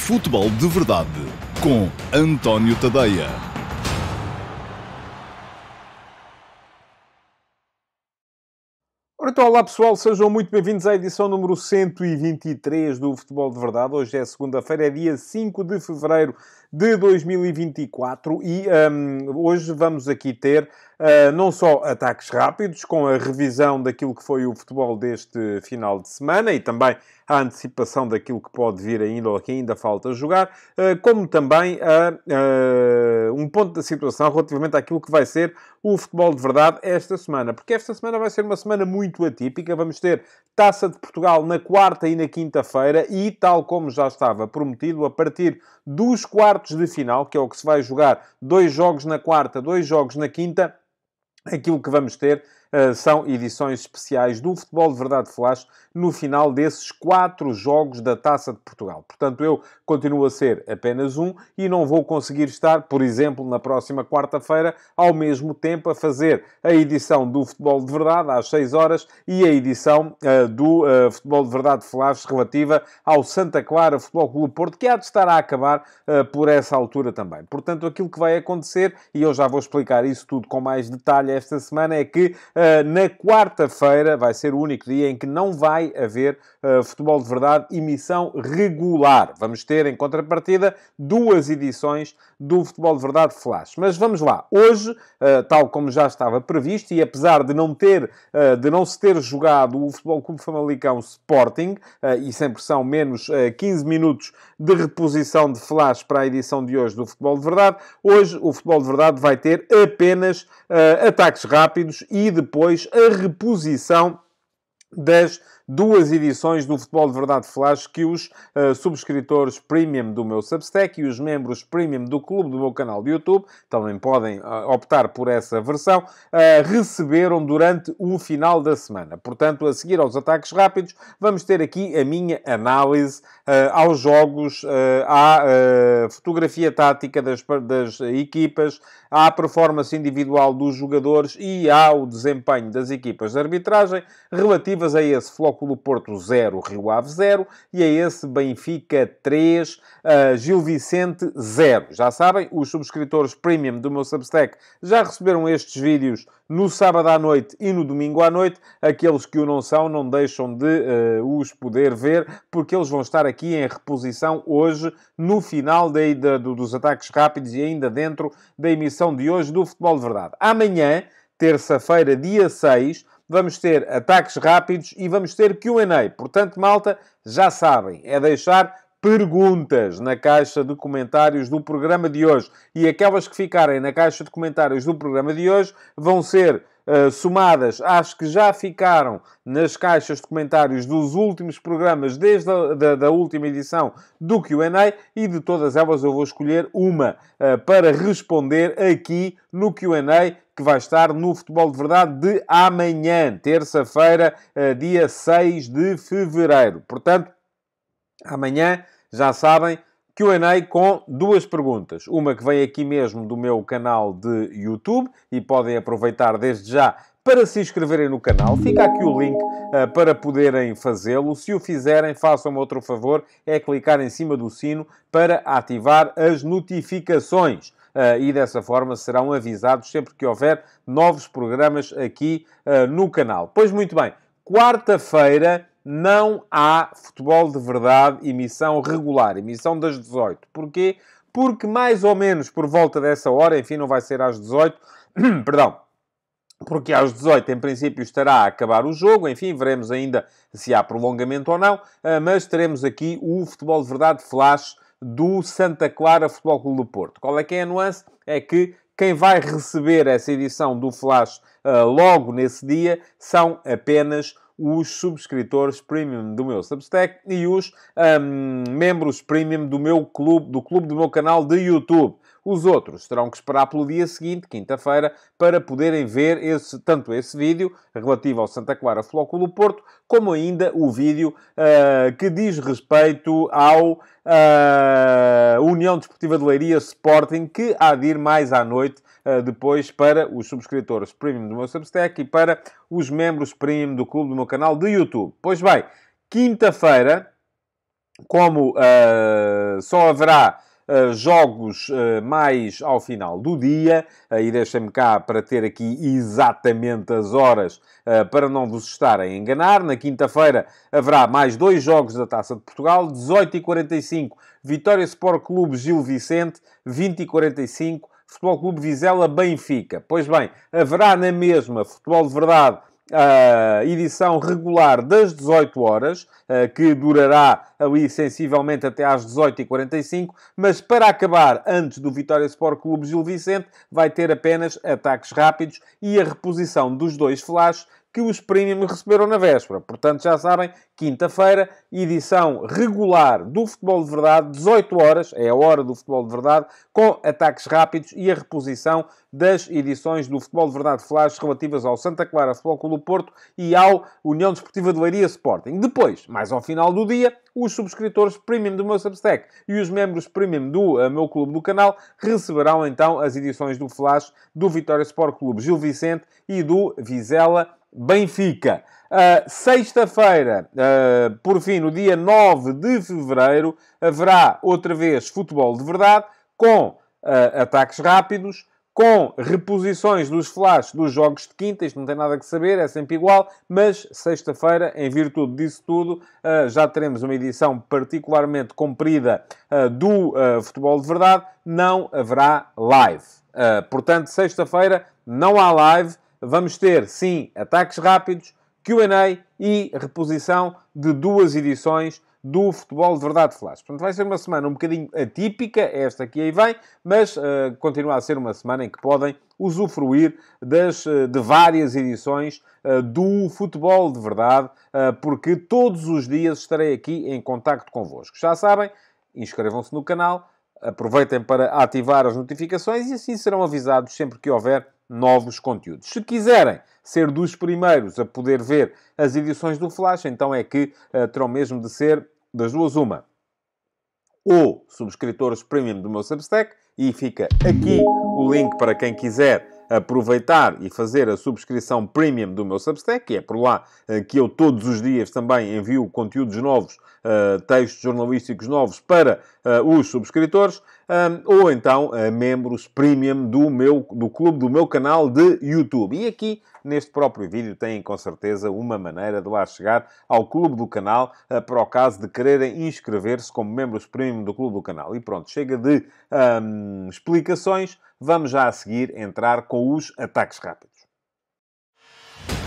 Futebol de Verdade com António Tadeia. Ora, então, olá pessoal, sejam muito bem-vindos à edição número 123 do Futebol de Verdade. Hoje é segunda-feira, é dia 5 de fevereiro de 2024 e hoje vamos aqui ter não só ataques rápidos, com a revisão daquilo que foi o futebol deste final de semana e também a antecipação daquilo que pode vir ainda ou que ainda falta jogar, como também um ponto da situação relativamente àquilo que vai ser o futebol de verdade esta semana. Porque esta semana vai ser uma semana muito atípica. Vamos ter Taça de Portugal na quarta e na quinta-feira e, tal como já estava prometido, a partir dos quartos de final, que é o que se vai jogar, 2 jogos na quarta, 2 jogos na quinta, aquilo que vamos ter são edições especiais do Futebol de Verdade Flash no final desses 4 jogos da Taça de Portugal. Portanto, eu continuo a ser apenas um e não vou conseguir estar, por exemplo, na próxima quarta-feira, ao mesmo tempo a fazer a edição do Futebol de Verdade às 6 horas e a edição do Futebol de Verdade Flash relativa ao Santa Clara Futebol Clube Porto, que há de estar a acabar por essa altura também. Portanto, aquilo que vai acontecer, e eu já vou explicar isso tudo com mais detalhe esta semana, é que na quarta-feira vai ser o único dia em que não vai haver Futebol de Verdade emissão regular. Vamos ter, em contrapartida, 2 edições do Futebol de Verdade Flash. Mas vamos lá. Hoje, tal como já estava previsto, e apesar de não se ter jogado o Futebol Clube Famalicão Sporting, e sem pressão menos 15 minutos de reposição de Flash para a edição de hoje do Futebol de Verdade, hoje o Futebol de Verdade vai ter apenas ataques rápidos e depois a reposição das 2 edições do Futebol de Verdade Flash que os subscritores premium do meu Substack e os membros premium do clube do meu canal de YouTube, também podem optar por essa versão, receberam durante o final da semana. Portanto, a seguir aos ataques rápidos, vamos ter aqui a minha análise aos jogos, à fotografia tática das equipas, à performance individual dos jogadores e ao desempenho das equipas de arbitragem relativas a esse Flóculo Porto 0, Rio Ave 0 e a esse Benfica 3, Gil Vicente 0. Já sabem, os subscritores premium do meu Substack já receberam estes vídeos no sábado à noite e no domingo à noite. Aqueles que o não são, não deixam de os poder ver, porque eles vão estar aqui em reposição hoje, no final dos ataques rápidos e ainda dentro da emissão de hoje do Futebol de Verdade. Amanhã, terça-feira, dia 6, vamos ter ataques rápidos e vamos ter Q&A. Portanto, malta, já sabem, é deixar perguntas na caixa de comentários do programa de hoje. E aquelas que ficarem na caixa de comentários do programa de hoje vão ser somadas às que já ficaram nas caixas de comentários dos últimos programas, desde a última edição do Q&A, e de todas elas eu vou escolher uma para responder aqui no Q&A, que vai estar no Futebol de Verdade de amanhã, terça-feira, dia 6 de fevereiro. Portanto, amanhã, já sabem, Q&A com 2 perguntas. Uma que vem aqui mesmo do meu canal de YouTube e podem aproveitar desde já para se inscreverem no canal. Fica aqui o link para poderem fazê-lo. Se o fizerem, façam-me outro favor, é clicar em cima do sino para ativar as notificações. E dessa forma serão avisados sempre que houver novos programas aqui no canal. Pois muito bem, quarta-feira não há Futebol de Verdade emissão regular, emissão das 18. Porquê? Porque mais ou menos por volta dessa hora, enfim, não vai ser às 18, perdão, porque às 18 em princípio estará a acabar o jogo, enfim, veremos ainda se há prolongamento ou não, mas teremos aqui o Futebol de Verdade Flash do Santa Clara Futebol Clube do Porto. Qual é que é a nuance? É que quem vai receber essa edição do Flash logo nesse dia são apenas os subscritores premium do meu Substack e os membros premium do clube do meu canal de YouTube. Os outros terão que esperar pelo dia seguinte, quinta-feira, para poderem ver tanto esse vídeo relativo ao Santa Clara Flóculo Porto, como ainda o vídeo que diz respeito ao União Desportiva de Leiria Sporting, que há de ir mais à noite, depois para os subscritores premium do meu Substack e para os membros premium do clube do meu canal de YouTube. Pois bem, quinta-feira como só haverá jogos mais ao final do dia, e deixem-me cá para ter aqui exatamente as horas para não vos estarem a enganar. Na quinta-feira haverá mais 2 jogos da Taça de Portugal, 18h45, Vitória Sport Clube Gil Vicente, 20h45, Futebol Clube Vizela Benfica. Pois bem, haverá na mesma Futebol de Verdade a edição regular das 18 horas, que durará ali sensivelmente até às 18h45, mas para acabar antes do Vitória Sport Clube Gil Vicente, vai ter apenas ataques rápidos e a reposição dos 2 flashes que os Premium receberam na véspera. Portanto, já sabem, quinta-feira, edição regular do Futebol de Verdade, 18 horas, é a hora do Futebol de Verdade, com ataques rápidos e a reposição das edições do Futebol de Verdade Flash relativas ao Santa Clara Futebol Clube do Porto e ao União Desportiva de Leiria Sporting. Depois, mais ao final do dia, os subscritores Premium do meu Substack e os membros Premium do meu clube do canal receberão então as edições do Flash do Vitória Sport Clube Gil Vicente e do Vizela Benfica. Sexta-feira, por fim, no dia 9 de fevereiro, haverá outra vez futebol de verdade, com ataques rápidos, com reposições dos flashes dos jogos de quinta. Isto não tem nada que saber, é sempre igual, mas sexta-feira, em virtude disso tudo, já teremos uma edição particularmente comprida do futebol de verdade. Não haverá live. Portanto, sexta-feira não há live. Vamos ter, sim, ataques rápidos, Q&A e reposição de 2 edições do Futebol de Verdade Flash. Portanto, vai ser uma semana um bocadinho atípica, esta que aí vem, mas continua a ser uma semana em que podem usufruir de várias edições do Futebol de Verdade, porque todos os dias estarei aqui em contacto convosco. Já sabem, inscrevam-se no canal, aproveitem para ativar as notificações e assim serão avisados sempre que houver novos conteúdos. Se quiserem ser dos primeiros a poder ver as edições do Flash, então é que terão mesmo de ser das duas uma. Ou subscritores Premium do meu Substack, e fica aqui o link para quem quiser aproveitar e fazer a subscrição Premium do meu Substack, que é por lá que eu todos os dias também envio conteúdos novos, textos jornalísticos novos para os subscritores, ou então membros Premium do clube do meu canal de YouTube. E aqui, neste próprio vídeo, têm com certeza uma maneira de lá chegar ao clube do canal, para o caso de quererem inscrever-se como membros Premium do clube do canal. E pronto, chega de explicações. Vamos já a seguir entrar com os ataques rápidos.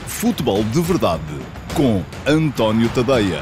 Futebol de Verdade com António Tadeia.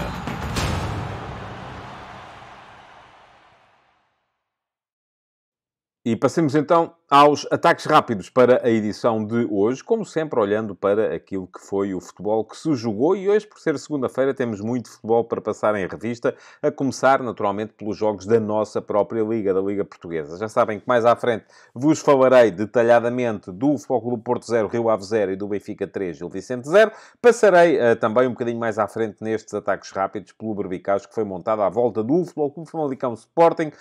E passemos então aos ataques rápidos para a edição de hoje, como sempre olhando para aquilo que foi o futebol que se jogou, e hoje, por ser segunda-feira, temos muito futebol para passar em revista, a começar naturalmente pelos jogos da nossa própria Liga, da Liga Portuguesa. Já sabem que mais à frente vos falarei detalhadamente do Futebol Clube Porto 0, Rio Ave 0 e do Benfica 3, Gil Vicente 0. Passarei também um bocadinho mais à frente nestes ataques rápidos pelo berbicagem que foi montado à volta do Futebol Clube Famalicão Sporting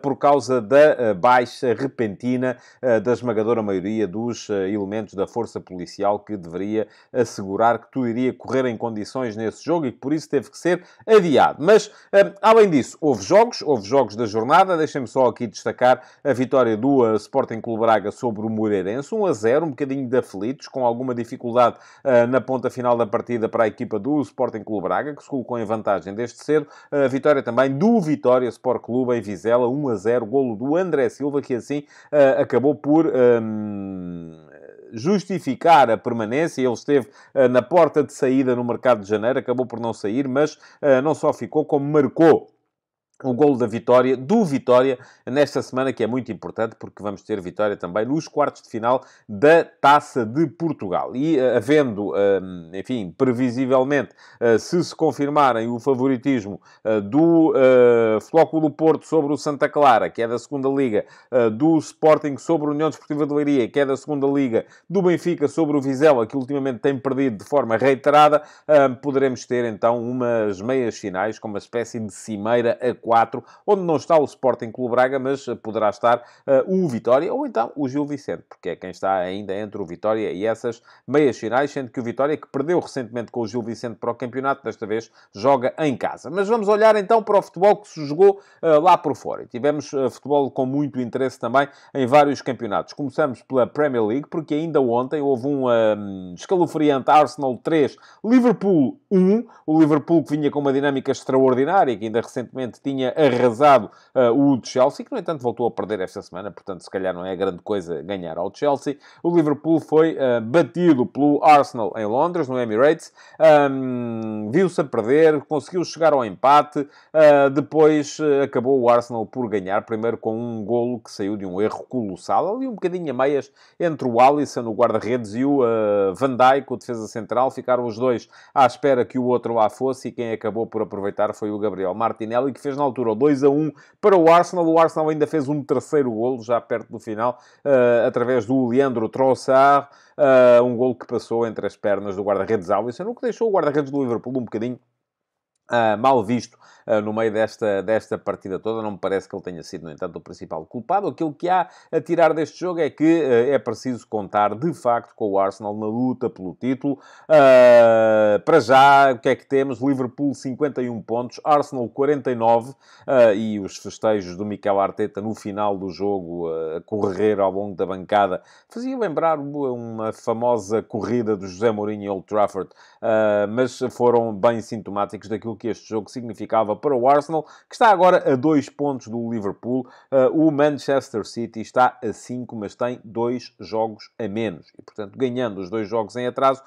por causa da baixa repentina da esmagadora maioria dos elementos da força policial, que deveria assegurar que tudo iria correr em condições nesse jogo e que por isso teve que ser adiado. Mas, além disso, houve jogos da jornada. Deixem-me só aqui destacar a vitória do Sporting Clube Braga sobre o Moreirense, 1-0, um bocadinho de aflitos, com alguma dificuldade na ponta final da partida para a equipa do Sporting Clube Braga, que se colocou em vantagem desde cedo. A vitória também do Vitória Sport Clube em Vizela, 1-0, golo do André Silva, que assim acabou por justificar a permanência. Ele esteve na porta de saída no mercado de janeiro, acabou por não sair, mas não só ficou, como marcou o golo da vitória, do Vitória, nesta semana, que é muito importante, porque vamos ter Vitória também nos quartos de final da Taça de Portugal. E havendo, enfim, previsivelmente, se confirmarem o favoritismo do Futebol Clube do Porto sobre o Santa Clara, que é da segunda Liga, do Sporting sobre a União Desportiva de Leiria, que é da segunda Liga, do Benfica sobre o Vizela, que ultimamente tem perdido de forma reiterada, poderemos ter então umas meias finais com uma espécie de cimeira a 4, onde não está o Sporting Clube Braga, mas poderá estar o Vitória ou então o Gil Vicente, porque é quem está ainda entre o Vitória e essas meias finais, sendo que o Vitória, que perdeu recentemente com o Gil Vicente para o campeonato, desta vez joga em casa. Mas vamos olhar então para o futebol que se jogou lá por fora. E tivemos futebol com muito interesse também em vários campeonatos. Começamos pela Premier League, porque ainda ontem houve um escalofriante Arsenal 3, Liverpool 1. O Liverpool que vinha com uma dinâmica extraordinária, que ainda recentemente tinha arrasado o Chelsea, que no entanto voltou a perder esta semana, portanto se calhar não é grande coisa ganhar ao Chelsea. O Liverpool foi batido pelo Arsenal em Londres, no Emirates. Viu-se a perder, conseguiu chegar ao empate, depois acabou o Arsenal por ganhar, primeiro com um golo que saiu de um erro colossal, ali um bocadinho a meias entre o Alisson, o guarda-redes, e o Van Dijk, o defesa central. Ficaram os dois à espera que o outro lá fosse, e quem acabou por aproveitar foi o Gabriel Martinelli, que fez na altura o 2-1 para o Arsenal. O Arsenal ainda fez um terceiro golo, já perto do final, através do Leandro Trossard, um golo que passou entre as pernas do guarda-redes Alisson, o que deixou o guarda-redes do Liverpool um bocadinho mal visto no meio desta partida toda. Não me parece que ele tenha sido, no entanto, o principal culpado. Aquilo que há a tirar deste jogo é que é preciso contar, de facto, com o Arsenal na luta pelo título. Para já, o que é que temos? Liverpool 51 pontos, Arsenal 49, e os festejos do Mikel Arteta no final do jogo, a correr ao longo da bancada, fazia lembrar uma famosa corrida do José Mourinho em Old Trafford, mas foram bem sintomáticos daquilo que este jogo significava para o Arsenal, que está agora a 2 pontos do Liverpool. O Manchester City está a 5, mas tem 2 jogos a menos. E, portanto, ganhando os 2 jogos em atraso,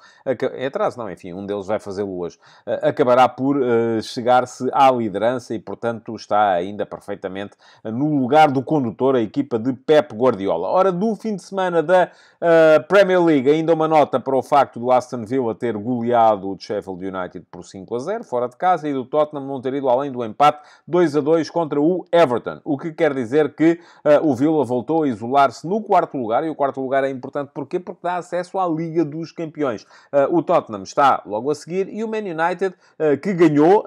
enfim, um deles vai fazê-lo hoje, acabará por chegar-se à liderança e, portanto, está ainda perfeitamente no lugar do condutor, a equipa de Pep Guardiola. Ora, do fim de semana da Premier League, ainda uma nota para o facto do Aston Villa ter goleado o Sheffield United por 5-0, fora de casa, e do Tottenham não ter ido além do empate 2-2 contra o Everton. O que quer dizer que o Villa voltou a isolar-se no quarto lugar, e o quarto lugar é importante porquê? Porque dá acesso à Liga dos Campeões. O Tottenham está logo a seguir, e o Man United, que ganhou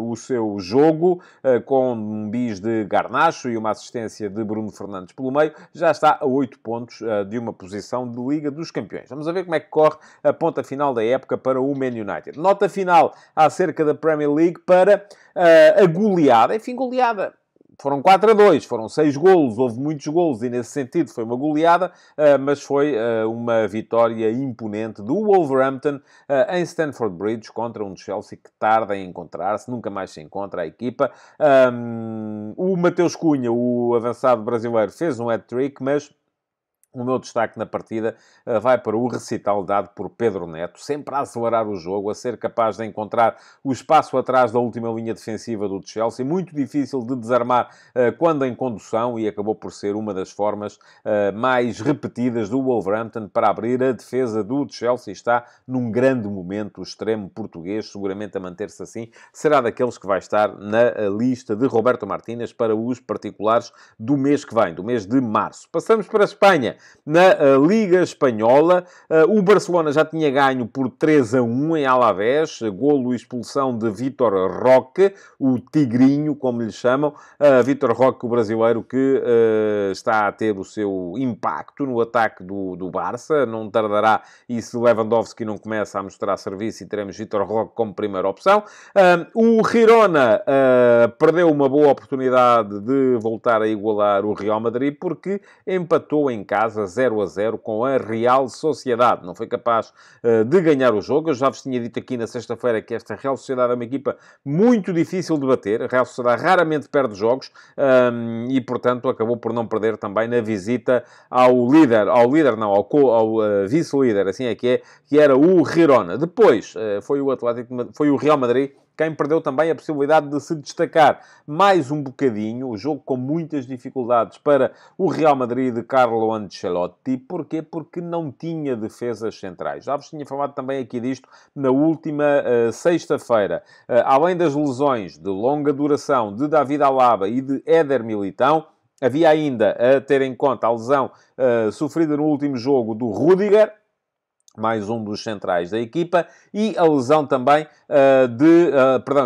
o seu jogo com um bis de Garnacho e uma assistência de Bruno Fernandes pelo meio, já está a 8 pontos de uma posição de Liga dos Campeões. Vamos a ver como é que corre a ponta final da época para o Man United. Nota final acerca da Premier League para a goleada. Enfim, goleada. Foram 4-2, foram 6 golos, houve muitos golos, e nesse sentido foi uma goleada, mas foi uma vitória imponente do Wolverhampton em Stamford Bridge contra um Chelsea que tarda em encontrar-se, nunca mais se encontra a equipa. O Mateus Cunha, o avançado brasileiro, fez um hat-trick, mas o meu destaque na partida vai para o recital dado por Pedro Neto, sempre a acelerar o jogo, a ser capaz de encontrar o espaço atrás da última linha defensiva do Chelsea, muito difícil de desarmar quando em condução, e acabou por ser uma das formas mais repetidas do Wolverhampton para abrir a defesa do Chelsea. Está num grande momento o extremo português, seguramente a manter-se assim, será daqueles que vai estar na lista de Roberto Martínez para os particulares do mês que vem, do mês de março. Passamos para a Espanha. Na Liga Espanhola, o Barcelona já tinha ganho por 3-1 em Alavés, golo e expulsão de Vítor Roque, o Tigrinho, como lhe chamam. Vítor Roque, o brasileiro, que está a ter o seu impacto no ataque do Barça. Não tardará, e se Lewandowski não começa a mostrar serviço, e teremos Vítor Roque como primeira opção. O Girona perdeu uma boa oportunidade de voltar a igualar o Real Madrid, porque empatou em casa 0-0 com a Real Sociedade. Não foi capaz de ganhar o jogo. Eu já vos tinha dito aqui na sexta-feira que esta Real Sociedade é uma equipa muito difícil de bater. A Real Sociedade raramente perde jogos e, portanto, acabou por não perder também na visita ao vice-líder, assim é que era o Girona. Depois foi o Real Madrid quem perdeu também a possibilidade de se destacar mais um bocadinho. O jogo com muitas dificuldades para o Real Madrid de Carlo Ancelotti. Porquê? Porque não tinha defesas centrais. Já vos tinha falado também aqui disto na última sexta-feira. Além das lesões de longa duração de David Alaba e de Éder Militão, havia ainda a ter em conta a lesão sofrida no último jogo do Rüdiger, mais um dos centrais da equipa, e a lesão também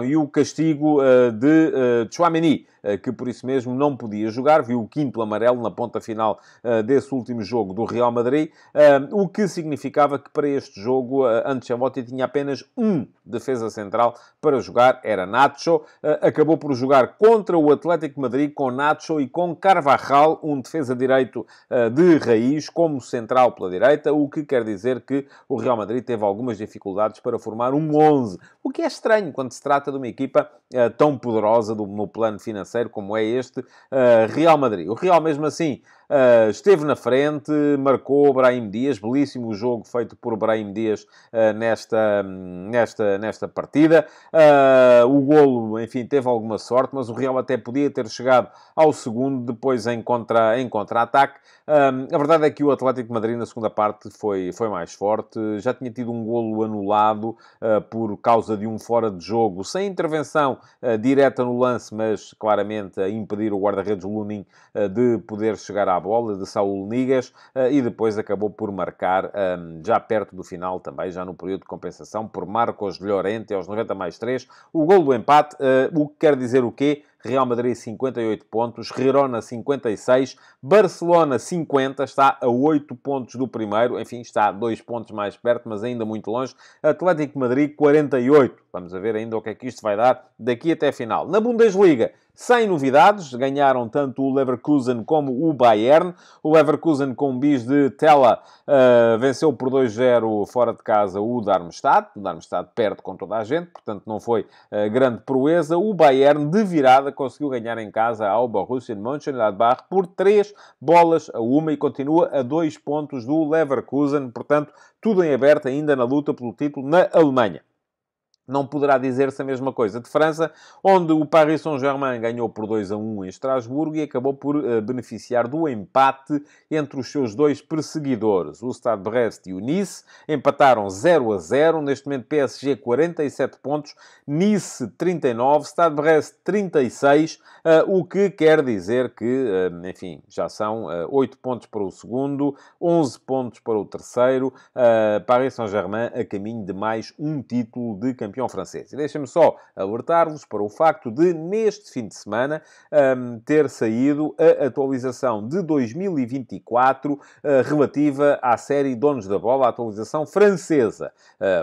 e o castigo de Tchouaméni, que por isso mesmo não podia jogar, viu o quinto amarelo na ponta final desse último jogo do Real Madrid, o que significava que para este jogo Ancelotti tinha apenas um defesa central para jogar, era Nacho. Acabou por jogar contra o Atlético de Madrid com Nacho e com Carvajal, um defesa direito de raiz, como central pela direita, o que quer dizer que o Real Madrid teve algumas dificuldades para formar um 11, o que é estranho quando se trata de uma equipa tão poderosa no plano financeiro como é este Real Madrid. O Real, mesmo assim, esteve na frente, marcou Brahim Dias, belíssimo jogo feito por Brahim Dias nesta partida. O golo, enfim, teve alguma sorte, mas o Real até podia ter chegado ao segundo, depois em contra-ataque. A verdade é que o Atlético de Madrid na segunda parte foi mais forte, já tinha tido um golo anulado por causa de um fora de jogo, sem intervenção direta no lance, mas claramente a impedir o guarda-redes Lunin de poder chegar à bola, de Saúl Ñíguez, e depois acabou por marcar, já perto do final também, já no período de compensação, por Marcos Llorente, aos 90+3, o golo do empate, o que quer dizer o quê? Real Madrid 58 pontos, Girona 56, Barcelona 50, está a 8 pontos do primeiro, enfim, está a 2 pontos mais perto, mas ainda muito longe. Atlético de Madrid 48, vamos a ver ainda o que é que isto vai dar daqui até a final. Na Bundesliga, sem novidades, ganharam tanto o Leverkusen como o Bayern. O Leverkusen com bis de Tella venceu por 2-0 fora de casa o Darmstadt. O Darmstadt perde com toda a gente, portanto não foi grande proeza. O Bayern, de virada, conseguiu ganhar em casa ao Borussia Mönchengladbach por 3-1 e continua a 2 pontos do Leverkusen. Portanto, tudo em aberto ainda na luta pelo título na Alemanha. Não poderá dizer-se a mesma coisa de França, onde o Paris Saint-Germain ganhou por 2-1 em Estrasburgo e acabou por beneficiar do empate entre os seus dois perseguidores. O Stade Brest e o Nice empataram 0-0. Neste momento, PSG 47 pontos, Nice 39, Stade Brest 36, o que quer dizer que, enfim, já são 8 pontos para o segundo, 11 pontos para o terceiro. Paris Saint-Germain a caminho de mais um título de campeão francês. E deixem-me só alertar-vos para o facto de, neste fim de semana, ter saído a atualização de 2024 relativa à série Donos da Bola, a atualização francesa.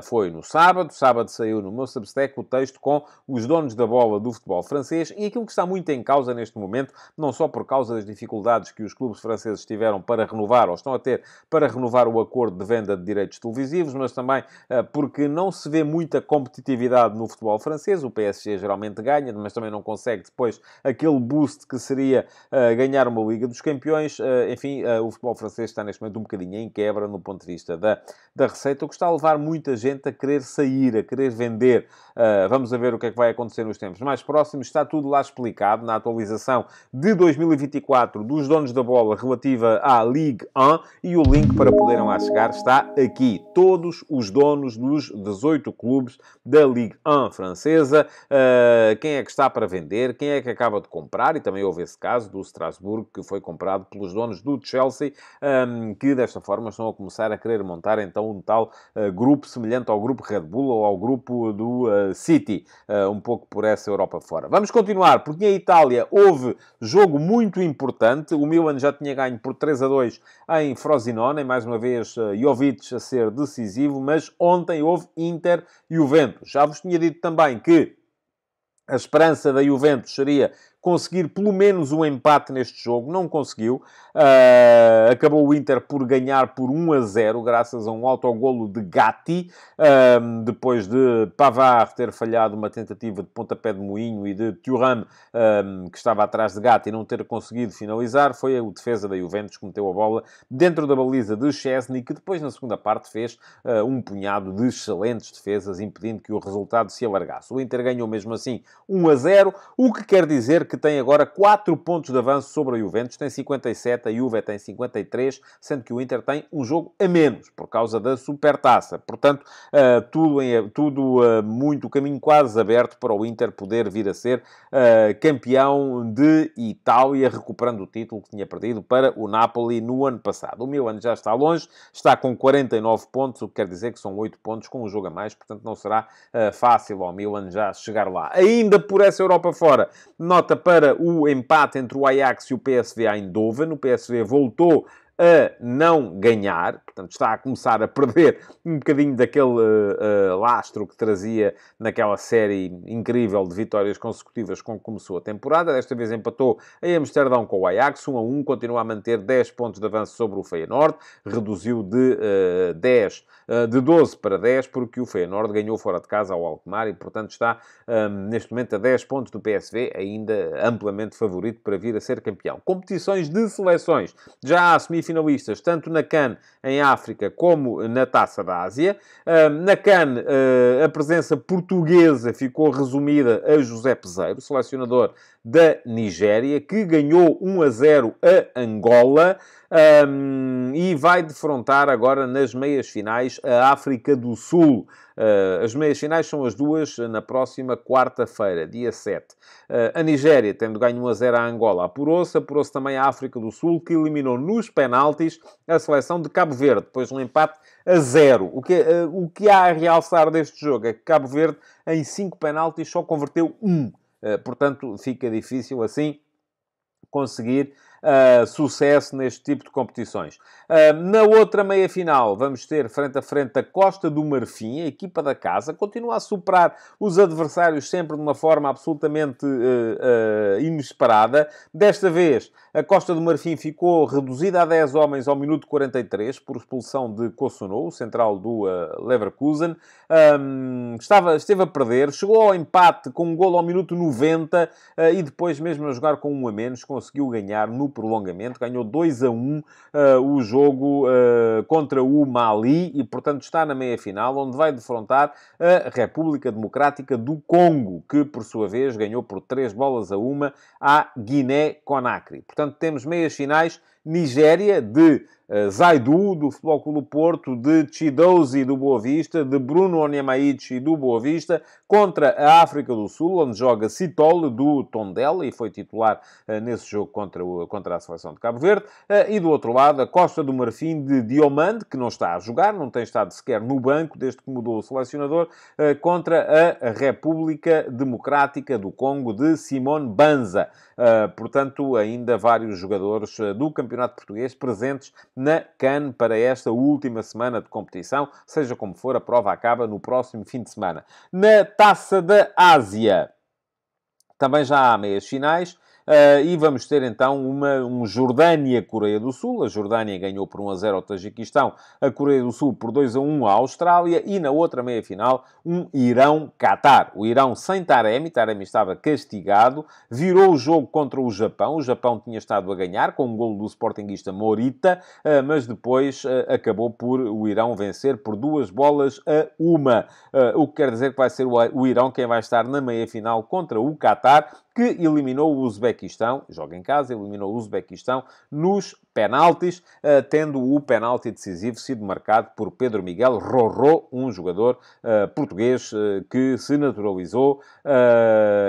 Foi no sábado. Sábado saiu no meu Substack o texto com os donos da bola do futebol francês e aquilo que está muito em causa neste momento, não só por causa das dificuldades que os clubes franceses tiveram para renovar, ou estão a ter para renovar o acordo de venda de direitos televisivos, mas também porque não se vê muita competitividade no futebol francês. O PSG geralmente ganha, mas também não consegue depois aquele boost que seria ganhar uma Liga dos Campeões. Enfim, o futebol francês está neste momento um bocadinho em quebra no ponto de vista da receita, o que está a levar muita gente a querer sair, a querer vender. Vamos ver o que é que vai acontecer nos tempos mais próximos. Está tudo lá explicado na atualização de 2024 dos donos da bola relativa à Ligue 1 e o link para poderem lá chegar está aqui. Todos os donos dos 18 clubes da Ligue 1 francesa, quem é que está para vender, quem é que acaba de comprar, e também houve esse caso do Strasbourg, que foi comprado pelos donos do Chelsea, que desta forma estão a começar a querer montar então um tal grupo semelhante ao grupo Red Bull ou ao grupo do City, um pouco por essa Europa fora. Vamos continuar, porque em Itália houve jogo muito importante. O Milan já tinha ganho por 3-2 em Frosinone, mais uma vez Jovic a ser decisivo, mas ontem houve Inter e Juventus. Já vos tinha dito também que a esperança da Juventus seria conseguir pelo menos um empate neste jogo. Não conseguiu. Acabou o Inter por ganhar por 1-0, graças a um autogolo de Gatti, depois de Pavard ter falhado uma tentativa de pontapé de moinho e de Thuram, que estava atrás de Gatti, não ter conseguido finalizar. Foi o defesa da Juventus que meteu a bola dentro da baliza de Szczęsny, que depois, na segunda parte, fez um punhado de excelentes defesas, impedindo que o resultado se alargasse. O Inter ganhou mesmo assim 1-0, o que quer dizer que tem agora 4 pontos de avanço sobre a Juventus, tem 57, a Juve tem 53, sendo que o Inter tem um jogo a menos, por causa da Supertaça. Portanto, muito caminho quase aberto para o Inter poder vir a ser campeão de Itália, recuperando o título que tinha perdido para o Napoli no ano passado. O Milan já está longe, está com 49 pontos, o que quer dizer que são 8 pontos com um jogo a mais, portanto não será fácil ao Milan já chegar lá. Ainda por essa Europa fora, nota para o empate entre o Ajax e o PSV Eindhoven. O PSV voltou a não ganhar, portanto está a começar a perder um bocadinho daquele lastro que trazia naquela série incrível de vitórias consecutivas com que começou a temporada. Desta vez empatou em Amsterdão com o Ajax, 1-1, continua a manter 10 pontos de avanço sobre o Feyenoord, reduziu de 12 para 10, porque o Feyenoord ganhou fora de casa ao Alkmaar e, portanto, está neste momento a 10 pontos do PSV, ainda amplamente favorito para vir a ser campeão. Competições de seleções. Já há semifinalistas, tanto na CAN em África como na Taça da Ásia. Na CAN, a presença portuguesa ficou resumida a José Peseiro, selecionador da Nigéria, que ganhou 1-0 a Angola. E vai defrontar agora nas meias finais a África do Sul. As meias finais são as duas na próxima quarta-feira, dia 7. A Nigéria, tendo ganho 1-0 a Angola, apurou-se também a África do Sul, que eliminou nos penaltis a seleção de Cabo Verde, depois de um empate a 0. O que há a realçar deste jogo é que Cabo Verde, em 5 penaltis, só converteu 1. Portanto, fica difícil assim conseguir sucesso neste tipo de competições. Na outra meia-final, vamos ter frente a frente a Costa do Marfim, a equipa da casa, continua a superar os adversários sempre de uma forma absolutamente inesperada. Desta vez, a Costa do Marfim ficou reduzida a 10 homens ao minuto 43, por expulsão de Kosuno, o central do Leverkusen. Esteve a perder, chegou ao empate com um golo ao minuto 90 e depois, mesmo a jogar com um a menos, conseguiu ganhar no prolongamento, ganhou 2-1 o jogo contra o Mali e, portanto, está na meia-final, onde vai defrontar a República Democrática do Congo, que, por sua vez, ganhou por 3-1 à Guiné-Conakry. Portanto, temos meias finais: Nigéria, de Zaidu, do Futebol Clube do Porto, de Chidozi, do Boa Vista, de Bruno Onyemaichi, do Boa Vista, contra a África do Sul, onde joga Sitole, do Tondela, e foi titular nesse jogo contra a seleção de Cabo Verde. E do outro lado, a Costa do Marfim, de Diomande, que não está a jogar, não tem estado sequer no banco desde que mudou o selecionador, contra a República Democrática do Congo, de Simone Banza. Portanto, ainda vários jogadores do Campeonato Português presentes na CAN para esta última semana de competição. Seja como for, a prova acaba no próximo fim de semana. Na Taça da Ásia, também já há meias finais. E vamos ter então um Jordânia-Coreia do Sul. A Jordânia ganhou por 1-0 ao Tajiquistão, a Coreia do Sul por 2-1 à Austrália, e na outra meia-final um Irão-Catar. O Irão sem Taremi estava castigado, virou o jogo contra o Japão. O Japão tinha estado a ganhar com um golo do sportinguista Morita, mas depois acabou por o Irão vencer por 2-1. O que quer dizer que vai ser o Irão quem vai estar na meia-final contra o Catar, que eliminou o Uzbequistão, joga em casa, eliminou o Uzbequistão nos penaltis, tendo o penalti decisivo sido marcado por Pedro Miguel Rorró, um jogador português que se naturalizou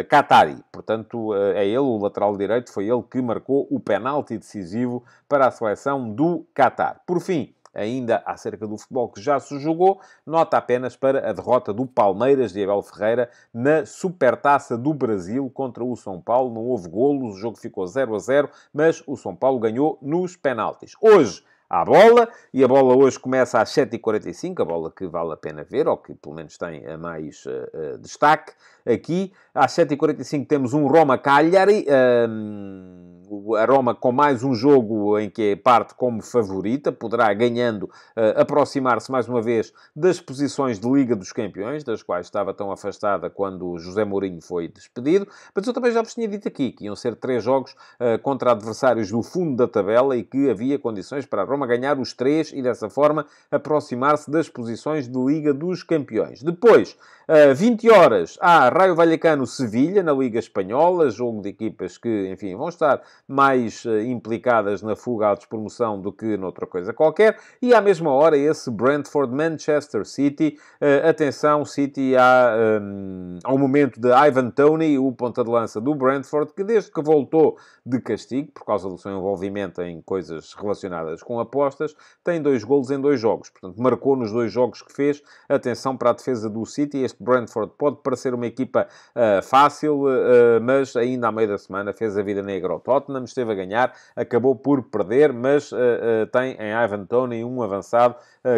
Qatari. Portanto, é ele, o lateral direito, foi ele que marcou o penalti decisivo para a seleção do Qatar. Por fim, ainda acerca do futebol que já se jogou, nota apenas para a derrota do Palmeiras de Abel Ferreira na Supertaça do Brasil contra o São Paulo. Não houve golos, o jogo ficou 0-0, mas o São Paulo ganhou nos penaltis. Hoje à bola, e a bola hoje começa às 7h45, a bola que vale a pena ver, ou que pelo menos tem mais destaque aqui. Às 7h45 temos um Roma-Cagliari, a Roma com mais um jogo em que parte como favorita, poderá, ganhando, aproximar-se mais uma vez das posições de Liga dos Campeões, das quais estava tão afastada quando José Mourinho foi despedido. Mas eu também já vos tinha dito aqui que iam ser 3 jogos contra adversários do fundo da tabela e que havia condições para a Roma ganhar os 3 e, dessa forma, aproximar-se das posições de Liga dos Campeões. Depois, 20 horas, há Raio Vallecano-Sevilha, na Liga Espanhola, jogo de equipas que, enfim, vão estar mais implicadas na fuga à despromoção do que noutra coisa qualquer. E à mesma hora, esse Brentford-Manchester City. Atenção, City ao momento de Ivan Toney, o ponta de lança do Brentford, que desde que voltou de castigo, por causa do seu envolvimento em coisas relacionadas com apostas, tem 2 golos em 2 jogos. Portanto, marcou nos 2 jogos que fez. Atenção para a defesa do City. Este Brentford pode parecer uma equipa fácil, mas ainda à meio da semana fez a vida negra ao Tottenham, esteve a ganhar, acabou por perder, mas tem em Ivan Toney um avançado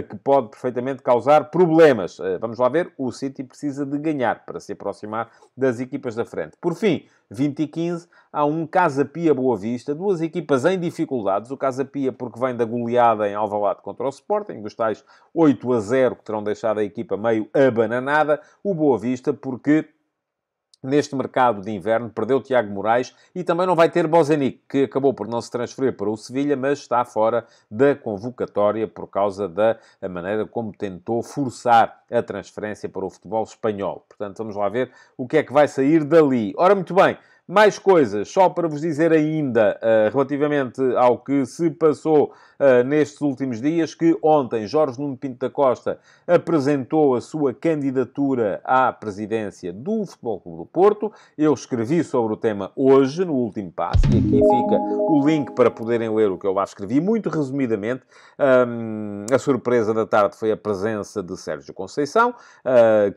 que pode perfeitamente causar problemas. Vamos lá ver, o City precisa de ganhar para se aproximar das equipas da frente. Por fim, 20h15, há um Casa Pia Boa Vista, 2 equipas em dificuldades. O Casa Pia porque vem da goleada em Alvalade contra o Sporting, dos tais 8-0 que terão deixado a equipa meio abananada. O Boa Vista porque neste mercado de inverno perdeu Tiago Moraes e também não vai ter Bozenic, que acabou por não se transferir para o Sevilha, mas está fora da convocatória por causa da maneira como tentou forçar a transferência para o futebol espanhol. Portanto, vamos lá ver o que é que vai sair dali. Ora, muito bem. Mais coisas, só para vos dizer ainda, relativamente ao que se passou nestes últimos dias, que ontem Jorge Nuno Pinto da Costa apresentou a sua candidatura à presidência do Futebol Clube do Porto. Eu escrevi sobre o tema hoje, no último passo, e aqui fica o link para poderem ler o que eu lá escrevi, muito resumidamente. A surpresa da tarde foi a presença de Sérgio Conceição,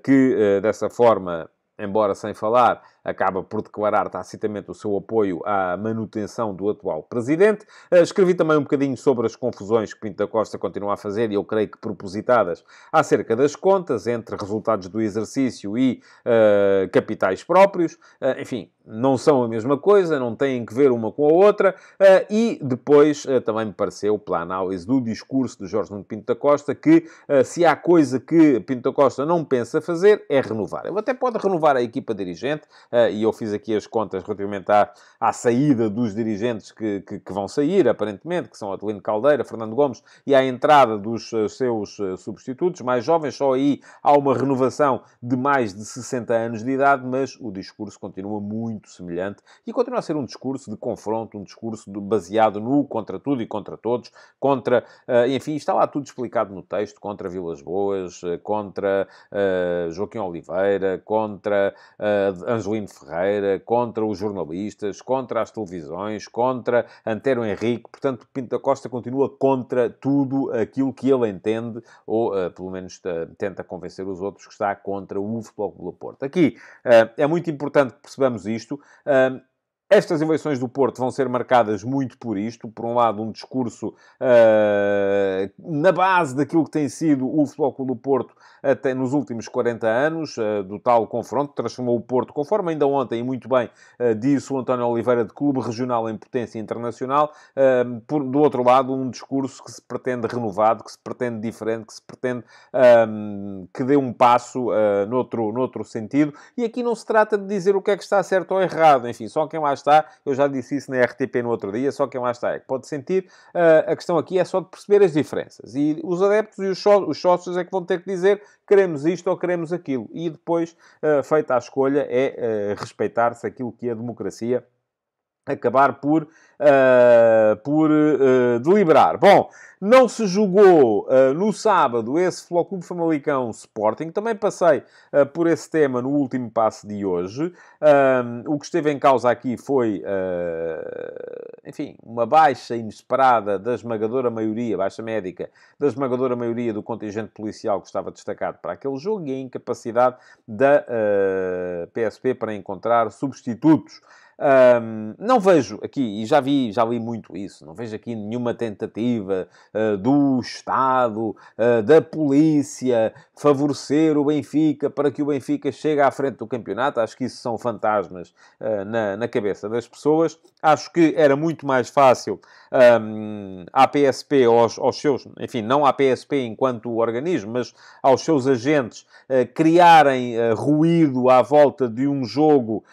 que dessa forma, embora sem falar, acaba por declarar tacitamente o seu apoio à manutenção do atual presidente. Escrevi também um bocadinho sobre as confusões que Pinto da Costa continua a fazer, e eu creio que propositadas, acerca das contas, entre resultados do exercício e capitais próprios. Enfim, não são a mesma coisa, não têm que ver uma com a outra. E depois também me pareceu, pela análise do discurso de Jorge Nuno Pinto da Costa, que se há coisa que Pinto da Costa não pensa fazer, é renovar. Ele até pode renovar a equipa dirigente, e eu fiz aqui as contas relativamente à saída dos dirigentes que vão sair, aparentemente, que são Adelino Caldeira, Fernando Gomes, e à entrada dos seus substitutos mais jovens. Só aí há uma renovação de mais de 60 anos de idade, mas o discurso continua muito semelhante e continua a ser um discurso de confronto, um discurso baseado no contra tudo e contra todos, contra, enfim, está lá tudo explicado no texto, contra Vilas Boas, contra Joaquim Oliveira, contra Angelino Ferreira, contra os jornalistas, contra as televisões, contra Antero Henrique. Portanto, Pinto da Costa continua contra tudo aquilo que ele entende, ou pelo menos tenta convencer os outros que está contra o Futebol Clube do Porto. Aqui é muito importante que percebamos isto. Estas eleições do Porto vão ser marcadas muito por isto. Por um lado, um discurso na base daquilo que tem sido o Futebol Clube do Porto até nos últimos 40 anos, do tal confronto, transformou o Porto, conforme ainda ontem, e muito bem, disse o António Oliveira, de clube regional em potência internacional. Do outro lado, um discurso que se pretende renovado, que se pretende diferente, que se pretende que dê um passo noutro sentido. E aqui não se trata de dizer o que é que está certo ou errado. Enfim, só quem lá está, eu já disse isso na RTP no outro dia, só quem lá está é que pode sentir. A questão aqui é só de perceber as diferenças. E os adeptos e os sócios é que vão ter que dizer queremos isto ou queremos aquilo. E depois, feita a escolha, é respeitar-se aquilo que é a democracia acabar por deliberar. Bom, não se jogou no sábado esse Futebol Clube Famalicão Sporting. Também passei por esse tema no último passo de hoje. O que esteve em causa aqui foi, enfim, uma baixa inesperada da esmagadora maioria, baixa médica, da esmagadora maioria do contingente policial que estava destacado para aquele jogo, e a incapacidade da PSP para encontrar substitutos. Não vejo aqui, e já li muito isso, não vejo aqui nenhuma tentativa do Estado, da polícia, favorecer o Benfica para que o Benfica chegue à frente do campeonato. Acho que isso são fantasmas na cabeça das pessoas. Acho que era muito mais fácil à PSP, aos seus, enfim, não à PSP enquanto organismo, mas aos seus agentes, criarem ruído à volta de um jogo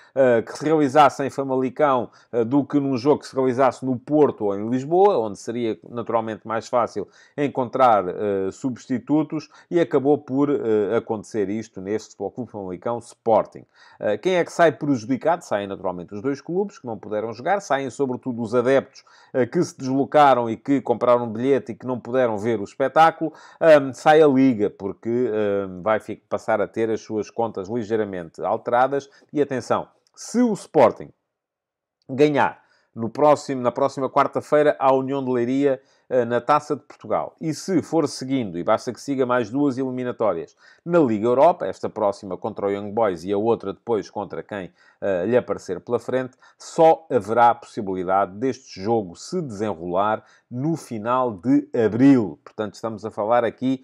que se realizasse em Famalicão do que num jogo que se realizasse no Porto ou em Lisboa, onde seria naturalmente mais fácil encontrar substitutos, e acabou por acontecer isto neste Futebol Clube Famalicão Sporting. Quem é que sai prejudicado? Saem naturalmente os dois clubes que não puderam jogar, saem sobretudo os adeptos que se deslocaram e que compraram um bilhete e que não puderam ver o espetáculo. Sai a Liga, porque vai passar a ter as suas contas ligeiramente alteradas. E atenção, se o Sporting ganhar na próxima quarta-feira à União de Leiria na Taça de Portugal, e se for seguindo, e basta que siga mais duas eliminatórias na Liga Europa, esta próxima contra o Young Boys e a outra depois contra quem lhe aparecer pela frente, só haverá a possibilidade deste jogo se desenrolar no final de abril. Portanto, estamos a falar aqui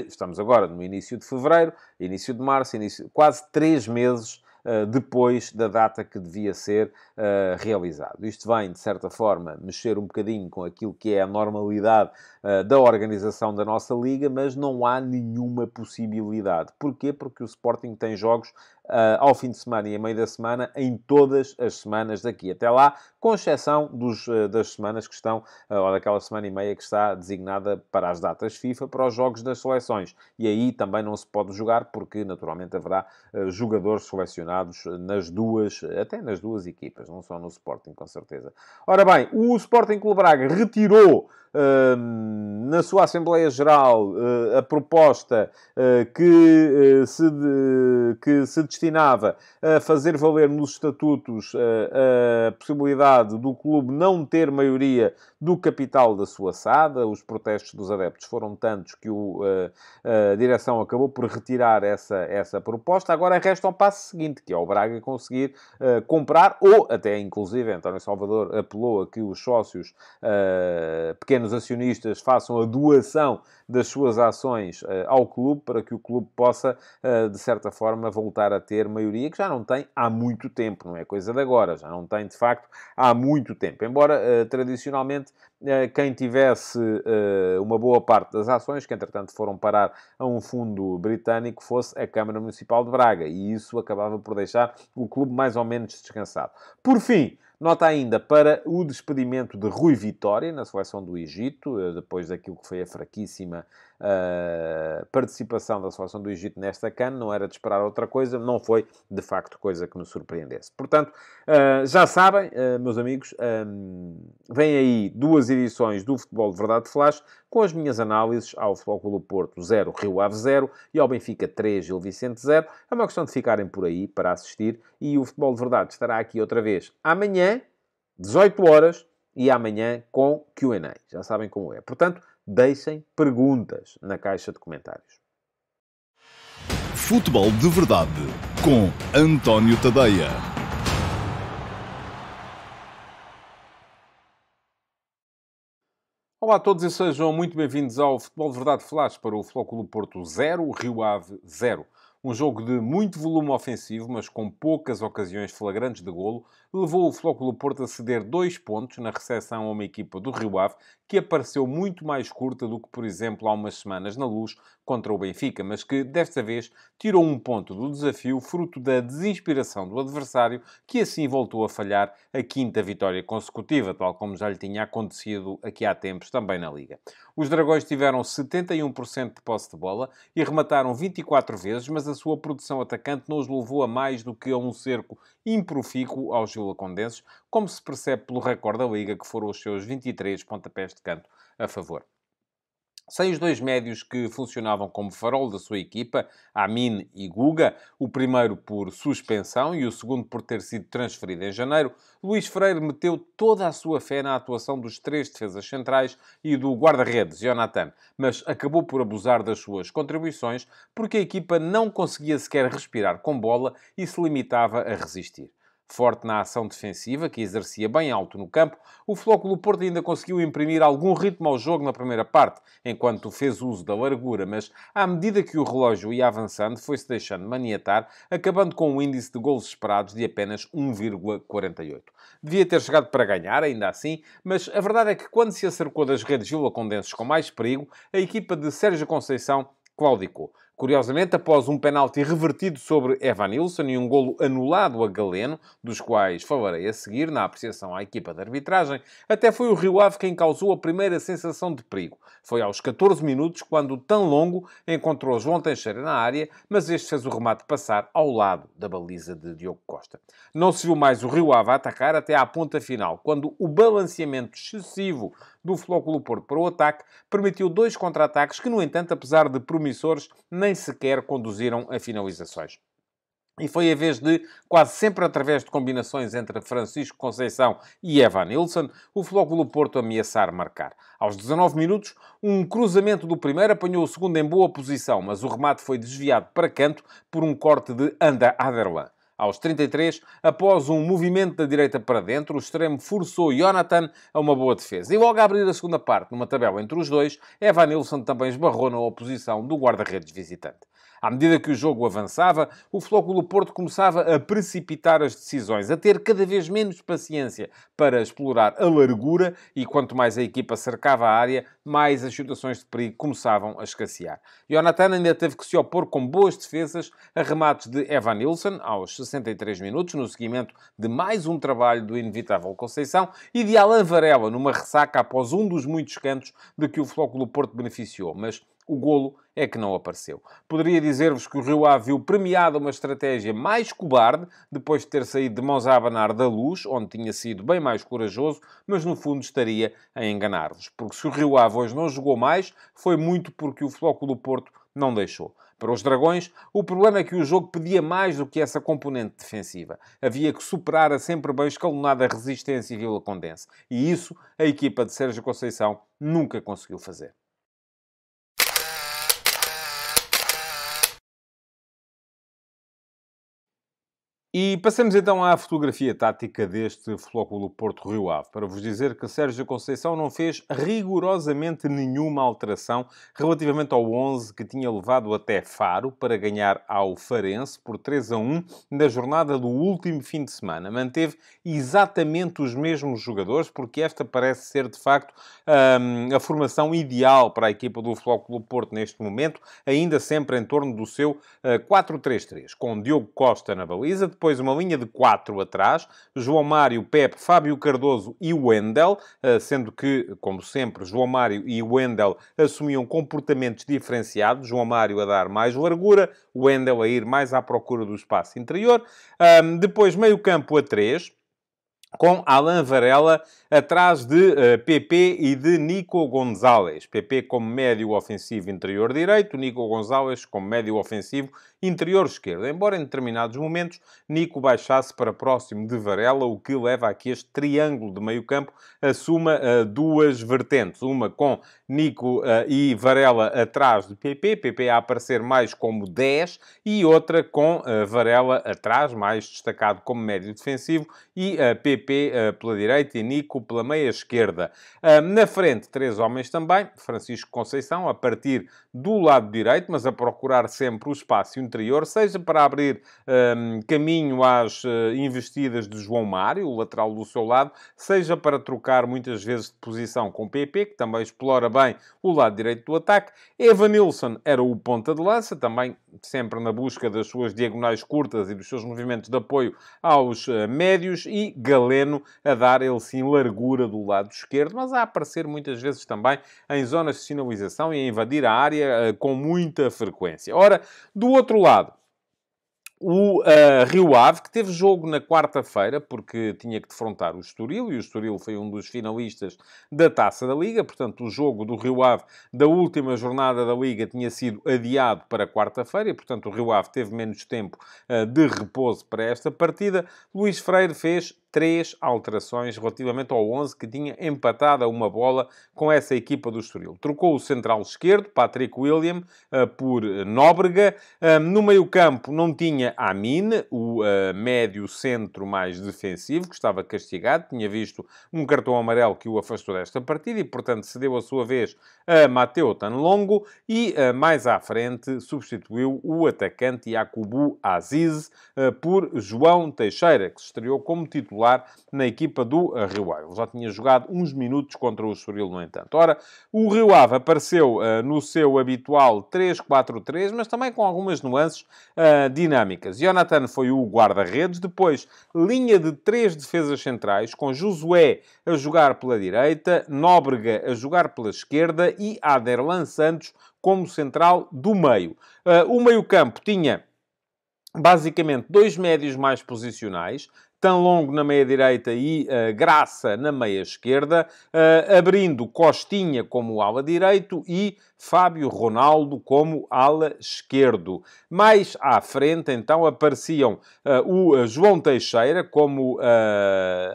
estamos agora no início de fevereiro, início de março, quase 3 meses depois da data que devia ser realizado. Isto vem, de certa forma, mexer um bocadinho com aquilo que é a normalidade da organização da nossa Liga, mas não há nenhuma possibilidade. Porquê? Porque o Sporting tem jogos ao fim de semana e a meio da semana, em todas as semanas daqui até lá, com exceção das semanas que estão, ou daquela semana e meia que está designada para as datas FIFA, para os jogos das seleções. E aí também não se pode jogar, porque naturalmente haverá jogadores selecionados até nas duas equipas, não só no Sporting, com certeza. Ora bem, o Sporting Clube Braga retirou na sua Assembleia Geral a proposta que se destinava a fazer valer nos estatutos a possibilidade do clube não ter maioria do capital da sua SAD. Os protestos dos adeptos foram tantos que a direção acabou por retirar essa proposta. Agora resta o passo seguinte, que é o Braga conseguir comprar, ou até, inclusive, António Salvador apelou a que os sócios pequenos acionistas façam a doação das suas ações ao clube, para que o clube possa, de certa forma, voltar a ter maioria, que já não tem há muito tempo, não é coisa de agora, já não tem, de facto, há muito tempo. Embora, tradicionalmente, quem tivesse uma boa parte das ações, que entretanto foram parar a um fundo britânico, fosse a Câmara Municipal de Braga, e isso acabava por deixar o clube mais ou menos descansado. Por fim, nota ainda para o despedimento de Rui Vitória na seleção do Egito, depois daquilo que foi a fraquíssima participação da seleção do Egito nesta CAN. Não era de esperar outra coisa, não foi, de facto, coisa que nos surpreendesse. Portanto, já sabem, meus amigos, vêm aí 2 edições do Futebol de Verdade Flash, com as minhas análises ao Futebol Clube do Porto 0, Rio Ave 0, e ao Benfica 3, Gil Vicente 0. É uma questão de ficarem por aí para assistir, e o Futebol de Verdade estará aqui outra vez amanhã, 18 horas, e amanhã com Q&A. Já sabem como é. Portanto, deixem perguntas na caixa de comentários. Futebol de Verdade com António Tadeia. Olá a todos e sejam muito bem-vindos ao Futebol de Verdade Flash para o Futebol Clube Porto 0, Rio Ave 0. Um jogo de muito volume ofensivo, mas com poucas ocasiões flagrantes de golo, levou o Futebol Clube Porto a ceder 2 pontos na recepção a uma equipa do Rio Ave, que apareceu muito mais curta do que, por exemplo, há umas semanas na Luz contra o Benfica, mas que, desta vez, tirou 1 ponto do desafio, fruto da desinspiração do adversário, que assim voltou a falhar a 5ª vitória consecutiva, tal como já lhe tinha acontecido aqui há tempos também na Liga. Os Dragões tiveram 71% de posse de bola e remataram 24 vezes, mas a sua produção atacante não os levou a mais do que a um cerco improfícuo aos vilacondenses, como se percebe pelo recorde da Liga, que foram os seus 23 pontapés de canto a favor. Sem os 2 médios que funcionavam como farol da sua equipa, Amin e Guga, o primeiro por suspensão e o segundo por ter sido transferido em janeiro, Luís Freire meteu toda a sua fé na atuação dos 3 defesas centrais e do guarda-redes, Jonathan, mas acabou por abusar das suas contribuições, porque a equipa não conseguia sequer respirar com bola e se limitava a resistir. Forte na ação defensiva, que exercia bem alto no campo, o Flóculo Porto ainda conseguiu imprimir algum ritmo ao jogo na primeira parte, enquanto fez uso da largura, mas à medida que o relógio ia avançando, foi-se deixando maniatar, acabando com um índice de golos esperados de apenas 1,48. Devia ter chegado para ganhar, ainda assim, mas a verdade é que quando se acercou das redes vilacondenses com mais perigo, a equipa de Sérgio Conceição claudicou. Curiosamente, após um penalti revertido sobre Evanilson e um golo anulado a Galeno, dos quais falarei a seguir na apreciação à equipa de arbitragem, até foi o Rio Ave quem causou a primeira sensação de perigo. Foi aos 14 minutos, quando o Tão Longo encontrou João Teixeira na área, mas este fez o remate passar ao lado da baliza de Diogo Costa. Não se viu mais o Rio Ave a atacar até à ponta final, quando o balanceamento excessivo do Flóculo Porto para o ataque permitiu 2 contra-ataques que, no entanto, apesar de promissores, nem sequer conduziram a finalizações. E foi a vez de, quase sempre através de combinações entre Francisco Conceição e Evanilson, o Flóculo Porto ameaçar marcar. Aos 19 minutos, um cruzamento do primeiro apanhou o segundo em boa posição, mas o remate foi desviado para canto por um corte de Anda Aderlan. Aos 33, após um movimento da direita para dentro, o extremo forçou Jonathan a uma boa defesa. E logo a abrir a segunda parte, numa tabela entre os dois, Evanilson também esbarrou na oposição do guarda-redes visitante. À medida que o jogo avançava, o Flóculo Porto começava a precipitar as decisões, a ter cada vez menos paciência para explorar a largura e quanto mais a equipa cercava a área, mais as situações de perigo começavam a escassear. Jonathan ainda teve que se opor com boas defesas a remates de Evanilson aos 63 minutos, no seguimento de mais um trabalho do inevitável Conceição, e de Alan Varela, numa ressaca após um dos muitos cantos de que o Flóculo Porto beneficiou, mas o golo é que não apareceu. Poderia dizer-vos que o Rio Ave viu premiada uma estratégia mais cobarde, depois de ter saído de mãos a abanar da Luz, onde tinha sido bem mais corajoso, mas no fundo estaria a enganar-vos. Porque se o Rio Ave hoje não jogou mais, foi muito porque o Flóculo Porto não deixou. Para os Dragões, o problema é que o jogo pedia mais do que essa componente defensiva. Havia que superar a sempre bem escalonada resistência vilacondense. E isso a equipa de Sérgio Conceição nunca conseguiu fazer. E passemos então à fotografia tática deste Flóculo Porto Rio Ave, para vos dizer que Sérgio Conceição não fez rigorosamente nenhuma alteração relativamente ao 11 que tinha levado até Faro para ganhar ao Farense por 3-1 na jornada do último fim de semana. Manteve exatamente os mesmos jogadores, porque esta parece ser, de facto, a formação ideal para a equipa do Flóculo Porto neste momento, ainda sempre em torno do seu 4-3-3, com Diogo Costa na baliza, depois uma linha de 4 atrás, João Mário, Pepe, Fábio Cardoso e Wendel, sendo que, como sempre, João Mário e Wendel assumiam comportamentos diferenciados, João Mário a dar mais largura, Wendel a ir mais à procura do espaço interior. Depois meio campo a 3, com Alan Varela atrás de PP e de Nico Gonzalez. PP como médio ofensivo interior direito, Nico Gonzalez como médio ofensivo interior esquerdo. Embora em determinados momentos Nico baixasse para próximo de Varela, o que leva a que este triângulo de meio campo assuma duas vertentes. Uma com Nico e Varela atrás de PP, PP a aparecer mais como 10, e outra com Varela atrás, mais destacado como médio defensivo, e PP pela direita e Nico pela meia esquerda. Na frente, 3 homens também. Francisco Conceição, a partir do lado direito, mas a procurar sempre o espaço interior, seja para abrir caminho às investidas de João Mário, o lateral do seu lado, seja para trocar muitas vezes de posição com PP, que também explora bem o lado direito do ataque. Evanilson era o ponta de lança, também sempre na busca das suas diagonais curtas e dos seus movimentos de apoio aos médios, e Galeno a dar, ele sim, largura do lado esquerdo, mas a aparecer muitas vezes também em zonas de sinalização e a invadir a área com muita frequência. Ora, do outro lado, o Rio Ave, que teve jogo na quarta-feira, porque tinha que defrontar o Estoril, e o Estoril foi um dos finalistas da Taça da Liga. Portanto, o jogo do Rio Ave da última jornada da Liga tinha sido adiado para quarta-feira, e, portanto, o Rio Ave teve menos tempo de repouso para esta partida. Luís Freire fez 3 alterações relativamente ao 11 que tinha empatado a uma bola com essa equipa do Estoril. Trocou o central esquerdo, Patrick William, por Nóbrega. No meio-campo não tinha Amin, o médio centro mais defensivo, que estava castigado, tinha visto um cartão amarelo que o afastou desta partida e, portanto, cedeu a sua vez a Mateo Tanlongo e, mais à frente, substituiu o atacante Yakubu Aziz por João Teixeira, que se estreou como titular na equipa do Rio Ave. Ele já tinha jogado uns minutos contra o Estoril, no entanto. Ora, o Rio Ave apareceu no seu habitual 3-4-3, mas também com algumas nuances dinâmicas. Jonathan foi o guarda-redes, depois linha de 3 defesas centrais, com Josué a jogar pela direita, Nóbrega a jogar pela esquerda e Aderlan Santos como central do meio. O meio-campo tinha basicamente 2 médios mais posicionais, Tanlongo na meia-direita e Graça na meia-esquerda, abrindo Costinha como ala direito e Fábio Ronaldo como ala esquerdo. Mais à frente, então, apareciam o João Teixeira como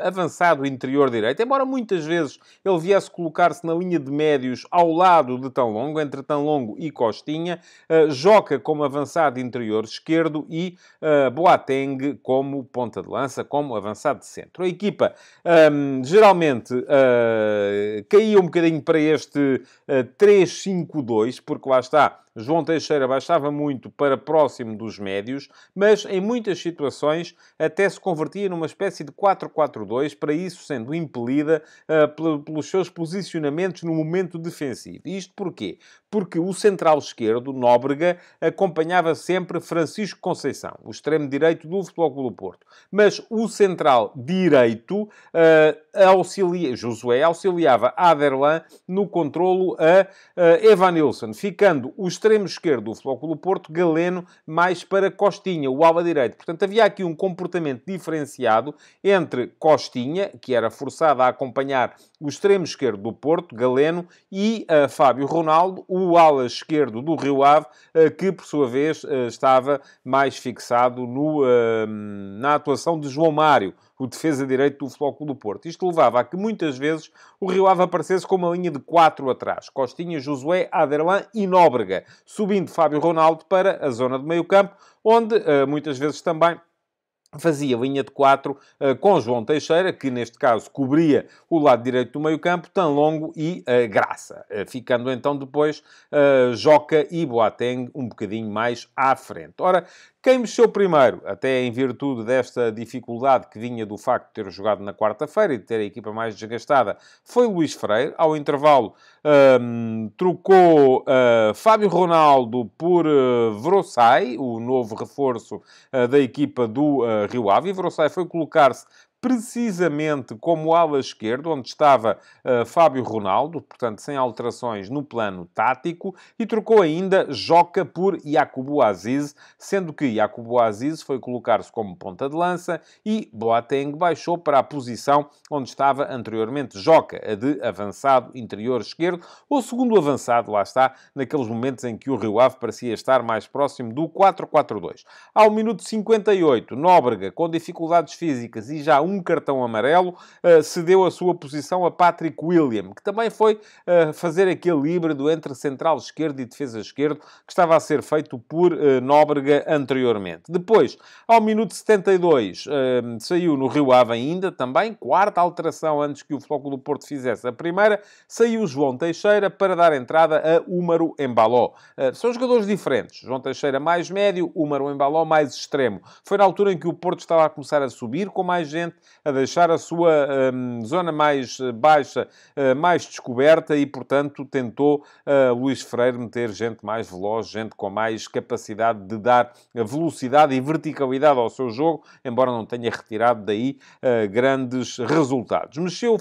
avançado interior direito, embora muitas vezes ele viesse colocar-se na linha de médios ao lado de Tanlongo, entre Tanlongo e Costinha, Joca como avançado interior esquerdo e Boateng como ponta de lança, como avançado de centro. A equipa geralmente caía um bocadinho para este 3-5-2, porque lá está, João Teixeira baixava muito para próximo dos médios, mas em muitas situações até se convertia numa espécie de 4-4-2, para isso sendo impelida pelos seus posicionamentos no momento defensivo. E isto porquê? Porque o central esquerdo, Nóbrega, acompanhava sempre Francisco Conceição, o extremo direito do Futebol Clube do Porto. Mas o central direito, Josué, auxiliava Aderlan no controlo a Evanilson, ficando o extremo esquerdo do Futebol Clube do Porto, Galeno, mais para Costinha, o ala direito. Portanto, havia aqui um comportamento diferenciado entre Costinha, que era forçado a acompanhar o extremo esquerdo do Porto, Galeno, e Fábio Ronaldo, o ala esquerdo do Rio Ave, que, por sua vez, estava mais fixado na atuação de João Mário, o defesa direito do Futebol Clube do Porto. Isto levava a que, muitas vezes, o Rio Ave aparecesse com uma linha de 4 atrás. Costinha, Josué, Aderlan e Nóbrega, subindo Fábio Ronaldo para a zona de meio-campo, onde, muitas vezes também, fazia linha de 4 com João Teixeira, que neste caso cobria o lado direito do meio-campo, Tanlongo e Graça, ficando então depois Joca e Boateng um bocadinho mais à frente. Ora, quem mexeu primeiro, até em virtude desta dificuldade que vinha do facto de ter jogado na quarta-feira e de ter a equipa mais desgastada, foi Luís Freire. Ao intervalo, trocou Fábio Ronaldo por Vrossai, o novo reforço da equipa do Rio Ave. E Vrossai foi colocar-se precisamente como ala esquerdo, onde estava Fábio Ronaldo, portanto, sem alterações no plano tático, e trocou ainda Joca por Yakubu Aziz, sendo que Yakubu Aziz foi colocar-se como ponta de lança e Boateng baixou para a posição onde estava anteriormente Joca, a de avançado interior esquerdo, ou segundo avançado, lá está, naqueles momentos em que o Rio Ave parecia estar mais próximo do 4-4-2. Ao minuto 58, Nóbrega, com dificuldades físicas e já um cartão amarelo, cedeu a sua posição a Patrick William, que também foi fazer aquele híbrido entre central esquerdo e defesa esquerdo, que estava a ser feito por Nóbrega anteriormente. Depois, ao minuto 72, saiu no Rio Ave ainda, também, quarta alteração antes que o Futebol Clube do Porto fizesse a primeira, saiu João Teixeira para dar entrada a Úmaro Embaló. São jogadores diferentes. João Teixeira mais médio, Úmaro Embaló mais extremo. Foi na altura em que o Porto estava a começar a subir com mais gente, a deixar a sua zona mais baixa mais descoberta e, portanto, tentou Luís Freire meter gente mais veloz, gente com mais capacidade de dar velocidade e verticalidade ao seu jogo, embora não tenha retirado daí grandes resultados. Mexeu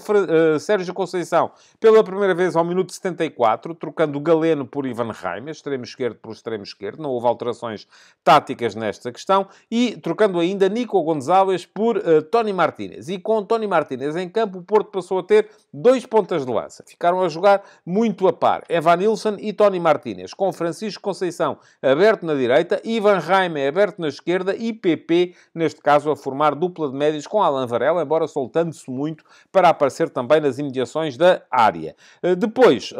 Sérgio Conceição pela primeira vez ao minuto 74, trocando Galeno por Ivan Reimer, extremo esquerdo por extremo esquerdo, não houve alterações táticas nesta questão, e trocando ainda Nico Gonzalez por Tony Martínez. Martínez. E com Tony Martínez em campo, o Porto passou a ter 2 pontas de lança. Ficaram a jogar muito a par. Evanilson e Tony Martínez, com Francisco Conceição aberto na direita, Ivan Raime aberto na esquerda e PP, neste caso, a formar dupla de médios com Alan Varela, embora soltando-se muito para aparecer também nas imediações da área. Depois,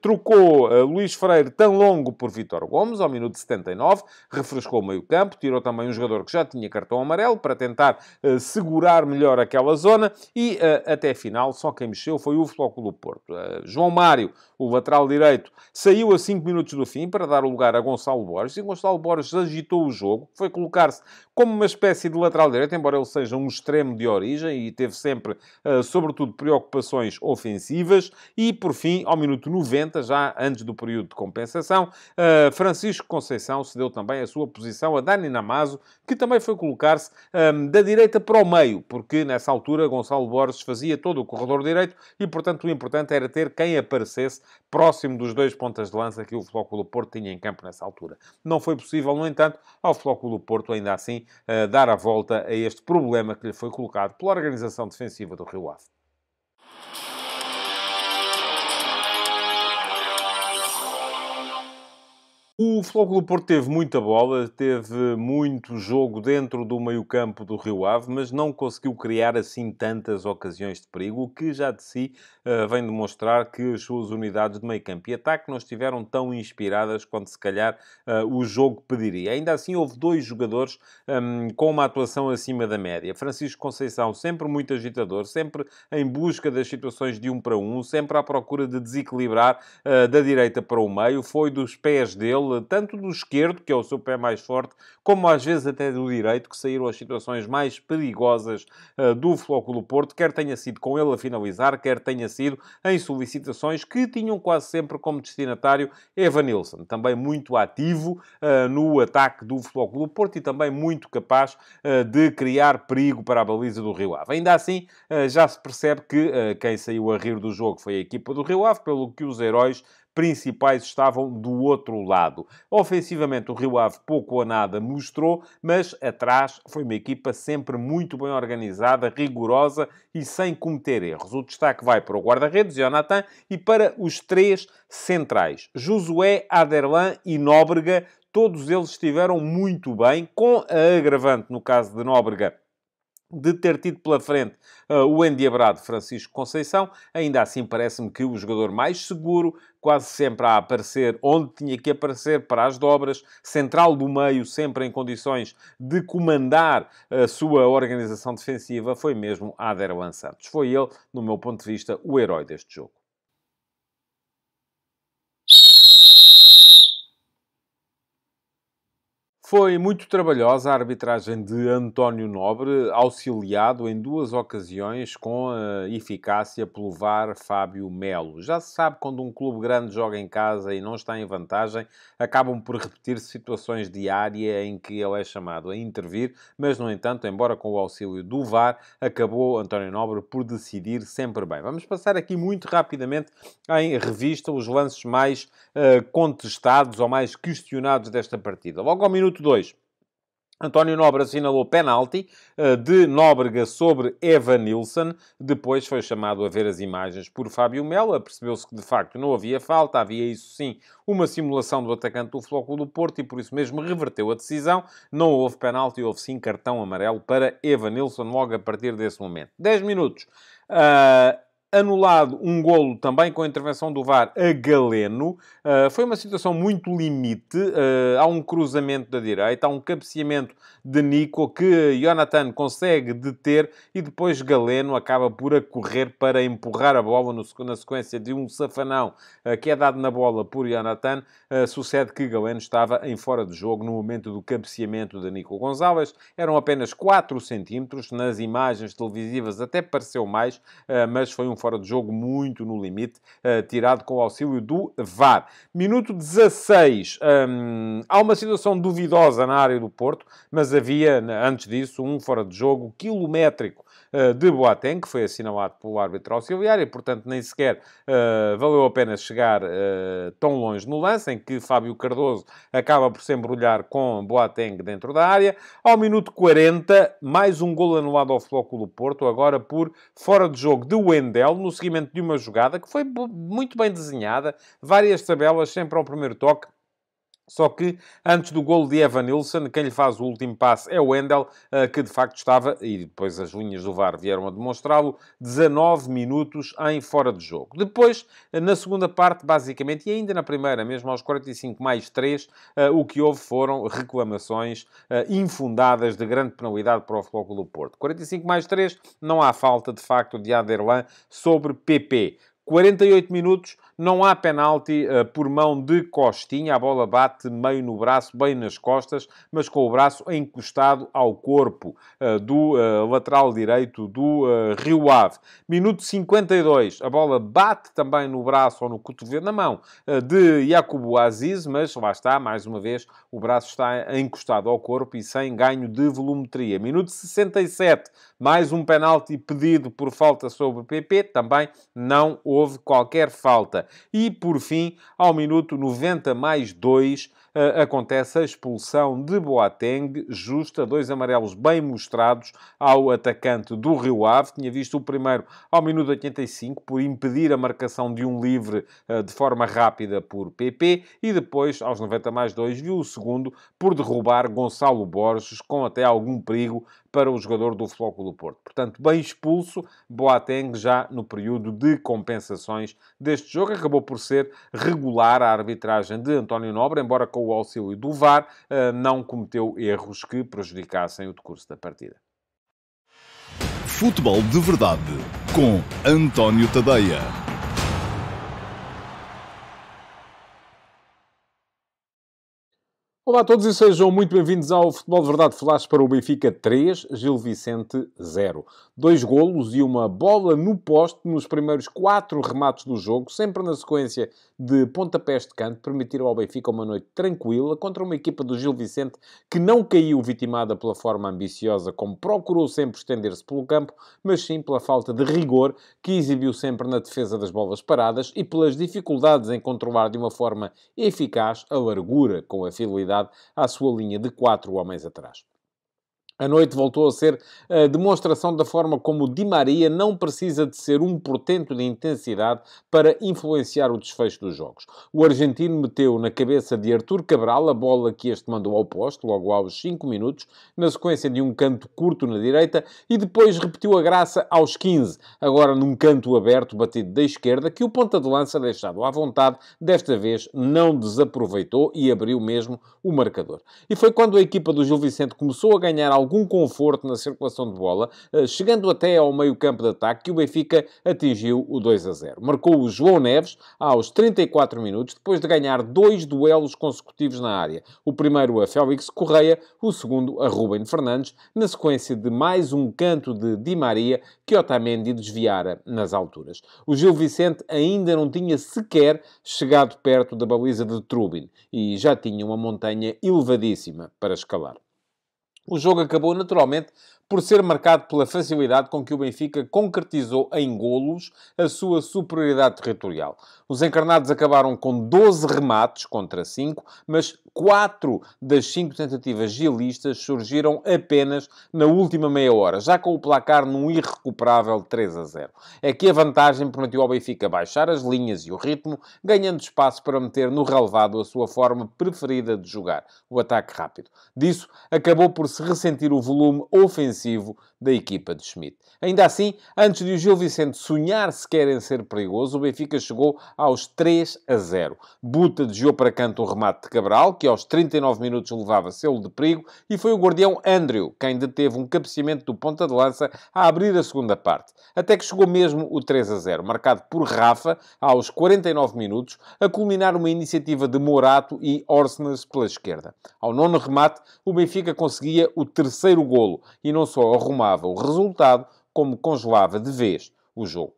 trocou Luís Freire tão longo por Vítor Gomes, ao minuto 79, refrescou o meio-campo, tirou também um jogador que já tinha cartão amarelo para tentar segurar melhor aquela zona e, até a final, só quem mexeu foi o Futebol Clube do Porto. João Mário, o lateral direito, saiu a 5 minutos do fim para dar o lugar a Gonçalo Borges, e Gonçalo Borges agitou o jogo, foi colocar-se como uma espécie de lateral direito, embora ele seja um extremo de origem e teve sempre, sobretudo, preocupações ofensivas. E, por fim, ao minuto 90, já antes do período de compensação, Francisco Conceição cedeu também a sua posição a Dani Namazo, que também foi colocar-se da direita para o meio, porque nessa altura Gonçalo Borges fazia todo o corredor direito e, portanto, o importante era ter quem aparecesse próximo dos 2 pontas de lança que o Futebol Clube do Porto tinha em campo nessa altura. Não foi possível, no entanto, ao Futebol Clube do Porto, ainda assim, dar a volta a este problema que lhe foi colocado pela organização defensiva do Rio Ave. O Futebol Clube do Porto teve muita bola, teve muito jogo dentro do meio-campo do Rio Ave, mas não conseguiu criar assim tantas ocasiões de perigo, o que já de si vem demonstrar que as suas unidades de meio-campo e ataque não estiveram tão inspiradas quanto se calhar o jogo pediria. Ainda assim, houve 2 jogadores com uma atuação acima da média. Francisco Conceição, sempre muito agitador, sempre em busca das situações de 1 para 1, sempre à procura de desequilibrar da direita para o meio, foi dos pés dele, tanto do esquerdo, que é o seu pé mais forte, como às vezes até do direito, que saíram as situações mais perigosas do Futebol Clube do Porto, quer tenha sido com ele a finalizar, quer tenha sido em solicitações que tinham quase sempre como destinatário Evanilson, também muito ativo no ataque do Futebol Clube do Porto e também muito capaz de criar perigo para a baliza do Rio Ave. Ainda assim, já se percebe que quem saiu a rir do jogo foi a equipa do Rio Ave, pelo que os heróis principais estavam do outro lado. Ofensivamente, o Rio Ave pouco ou nada mostrou, mas atrás foi uma equipa sempre muito bem organizada, rigorosa e sem cometer erros. O destaque vai para o guarda-redes, Jonathan, e para os 3 centrais, Josué, Aderlan e Nóbrega. Todos eles estiveram muito bem, com a agravante, no caso de Nóbrega, de ter tido pela frente o endiabrado Francisco Conceição. Ainda assim, parece-me que o jogador mais seguro, quase sempre a aparecer onde tinha que aparecer para as dobras, central do meio, sempre em condições de comandar a sua organização defensiva, foi mesmo Aderlan Santos. Foi ele, no meu ponto de vista, o herói deste jogo. Foi muito trabalhosa a arbitragem de António Nobre, auxiliado em 2 ocasiões com a eficácia pelo VAR Fábio Melo. Já se sabe, quando um clube grande joga em casa e não está em vantagem, acabam por repetir-se situações de área em que ele é chamado a intervir, mas, no entanto, embora com o auxílio do VAR, acabou António Nobre por decidir sempre bem. Vamos passar aqui muito rapidamente em revista os lances mais contestados ou mais questionados desta partida. Logo ao minuto 2, António Nobre assinalou penalti de Nóbrega sobre Evanilson. Depois foi chamado a ver as imagens por Fábio Melo. Percebeu-se que, de facto, não havia falta. Havia, isso sim, uma simulação do atacante do Futebol Clube do Porto e, por isso mesmo, reverteu a decisão. Não houve penalti, houve, sim, cartão amarelo para Evanilson logo a partir desse momento. 10 minutos. Anulado um golo também com a intervenção do VAR a Galeno. Foi uma situação muito limite. Há um cruzamento da direita, há um cabeceamento de Nico que Jonathan consegue deter e depois Galeno acaba por a correr para empurrar a bola na sequência de um safanão que é dado na bola por Jonathan. Sucede que Galeno estava em fora de jogo no momento do cabeceamento de Nico Gonçalves. Eram apenas 4 centímetros. Nas imagens televisivas até pareceu mais, mas foi um fora de jogo muito no limite, tirado com o auxílio do VAR. Minuto 16. Há uma situação duvidosa na área do Porto, mas havia, antes disso, um fora de jogo quilométrico de Boateng, que foi assinalado pelo árbitro auxiliar, e, portanto, nem sequer valeu a pena chegar tão longe no lance, em que Fábio Cardoso acaba por se embrulhar com Boateng dentro da área. Ao minuto 40, mais um golo anulado ao Futebol Clube do Porto, agora por fora de jogo de Wendel, no seguimento de uma jogada que foi muito bem desenhada, várias tabelas, sempre ao primeiro toque. Só que, antes do golo de Evanilson, quem lhe faz o último passe é o Wendel, que de facto estava, e depois as linhas do VAR vieram a demonstrá-lo, 19 minutos em fora de jogo. Depois, na segunda parte, basicamente, e ainda na primeira, mesmo aos 45 mais 3, o que houve foram reclamações infundadas de grande penalidade para o Futebol Clube do Porto. 45 mais 3, não há falta, de facto, de Aderlan sobre PP. 48 minutos, não há penalti por mão de Costinha. A bola bate meio no braço, bem nas costas, mas com o braço encostado ao corpo do lateral direito do Rio Ave. Minuto 52, a bola bate também no braço ou no cotovelo, na mão de Yakubu Aziz, mas lá está, mais uma vez, o braço está encostado ao corpo e sem ganho de volumetria. Minuto 67, mais um penalti pedido por falta sobre o PP, também não houve qualquer falta. E, por fim, ao minuto 90 mais 2, acontece a expulsão de Boateng, justa, 2 amarelos bem mostrados ao atacante do Rio Ave. Tinha visto o primeiro ao minuto 85, por impedir a marcação de um livre de forma rápida por PP, e depois, aos 90 mais 2, viu o segundo por derrubar Gonçalo Borges, com até algum perigo para o jogador do Futebol Clube do Porto. Portanto, bem expulso, Boateng já no período de compensações deste jogo. Acabou por ser regular a arbitragem de António Nobre, embora com o auxílio do VAR, não cometeu erros que prejudicassem o decurso da partida. Futebol de Verdade, com António Tadeia. Olá a todos e sejam muito bem-vindos ao Futebol de Verdade Flash para o Benfica 3, Gil Vicente 0. 2 golos e uma bola no poste nos primeiros 4 remates do jogo, sempre na sequência de pontapés de canto, permitiram ao Benfica uma noite tranquila contra uma equipa do Gil Vicente que não caiu vitimada pela forma ambiciosa como procurou sempre estender-se pelo campo, mas sim pela falta de rigor que exibiu sempre na defesa das bolas paradas e pelas dificuldades em controlar de uma forma eficaz a largura com a fidelidade à sua linha de 4 homens atrás. A noite voltou a ser a demonstração da forma como o Di Maria não precisa de ser um portento de intensidade para influenciar o desfecho dos jogos. O argentino meteu na cabeça de Artur Cabral a bola que este mandou ao poste, logo aos 5 minutos, na sequência de um canto curto na direita, e depois repetiu a graça aos 15, agora num canto aberto batido da esquerda, que o ponta de lança, deixado à vontade, desta vez não desaproveitou e abriu mesmo o marcador. E foi quando a equipa do Gil Vicente começou a ganhar algum conforto na circulação de bola, chegando até ao meio-campo de ataque, que o Benfica atingiu o 2-0. Marcou o João Neves aos 34 minutos, depois de ganhar 2 duelos consecutivos na área. O primeiro a Félix Correia, o segundo a Rúben Fernandes, na sequência de mais um canto de Di Maria, que Otamendi desviara nas alturas. O Gil Vicente ainda não tinha sequer chegado perto da baliza de Trubin e já tinha uma montanha elevadíssima para escalar. O jogo acabou, naturalmente, por ser marcado pela facilidade com que o Benfica concretizou em golos a sua superioridade territorial. Os encarnados acabaram com 12 remates contra 5, mas 4 das 5 tentativas gilistas surgiram apenas na última meia hora, já com o placar num irrecuperável 3-0. É que a vantagem permitiu ao Benfica baixar as linhas e o ritmo, ganhando espaço para meter no relevado a sua forma preferida de jogar, o ataque rápido. Disso, acabou por se ressentir o volume ofensivo da equipa de Schmidt. Ainda assim, antes de o Gil Vicente sonhar sequer em ser perigoso, o Benfica chegou aos 3-0. Buta desviou para canto um remate de Cabral, que aos 39 minutos levava selo de perigo, e foi o guardião Andrew quem deteve um cabeceamento do ponta de lança a abrir a segunda parte. Até que chegou mesmo o 3-0, marcado por Rafa, aos 49 minutos, a culminar uma iniciativa de Morato e Orsnes pela esquerda. Ao 9º remate, o Benfica conseguia o 3º golo, e não só arrumava o resultado, como congelava de vez o jogo.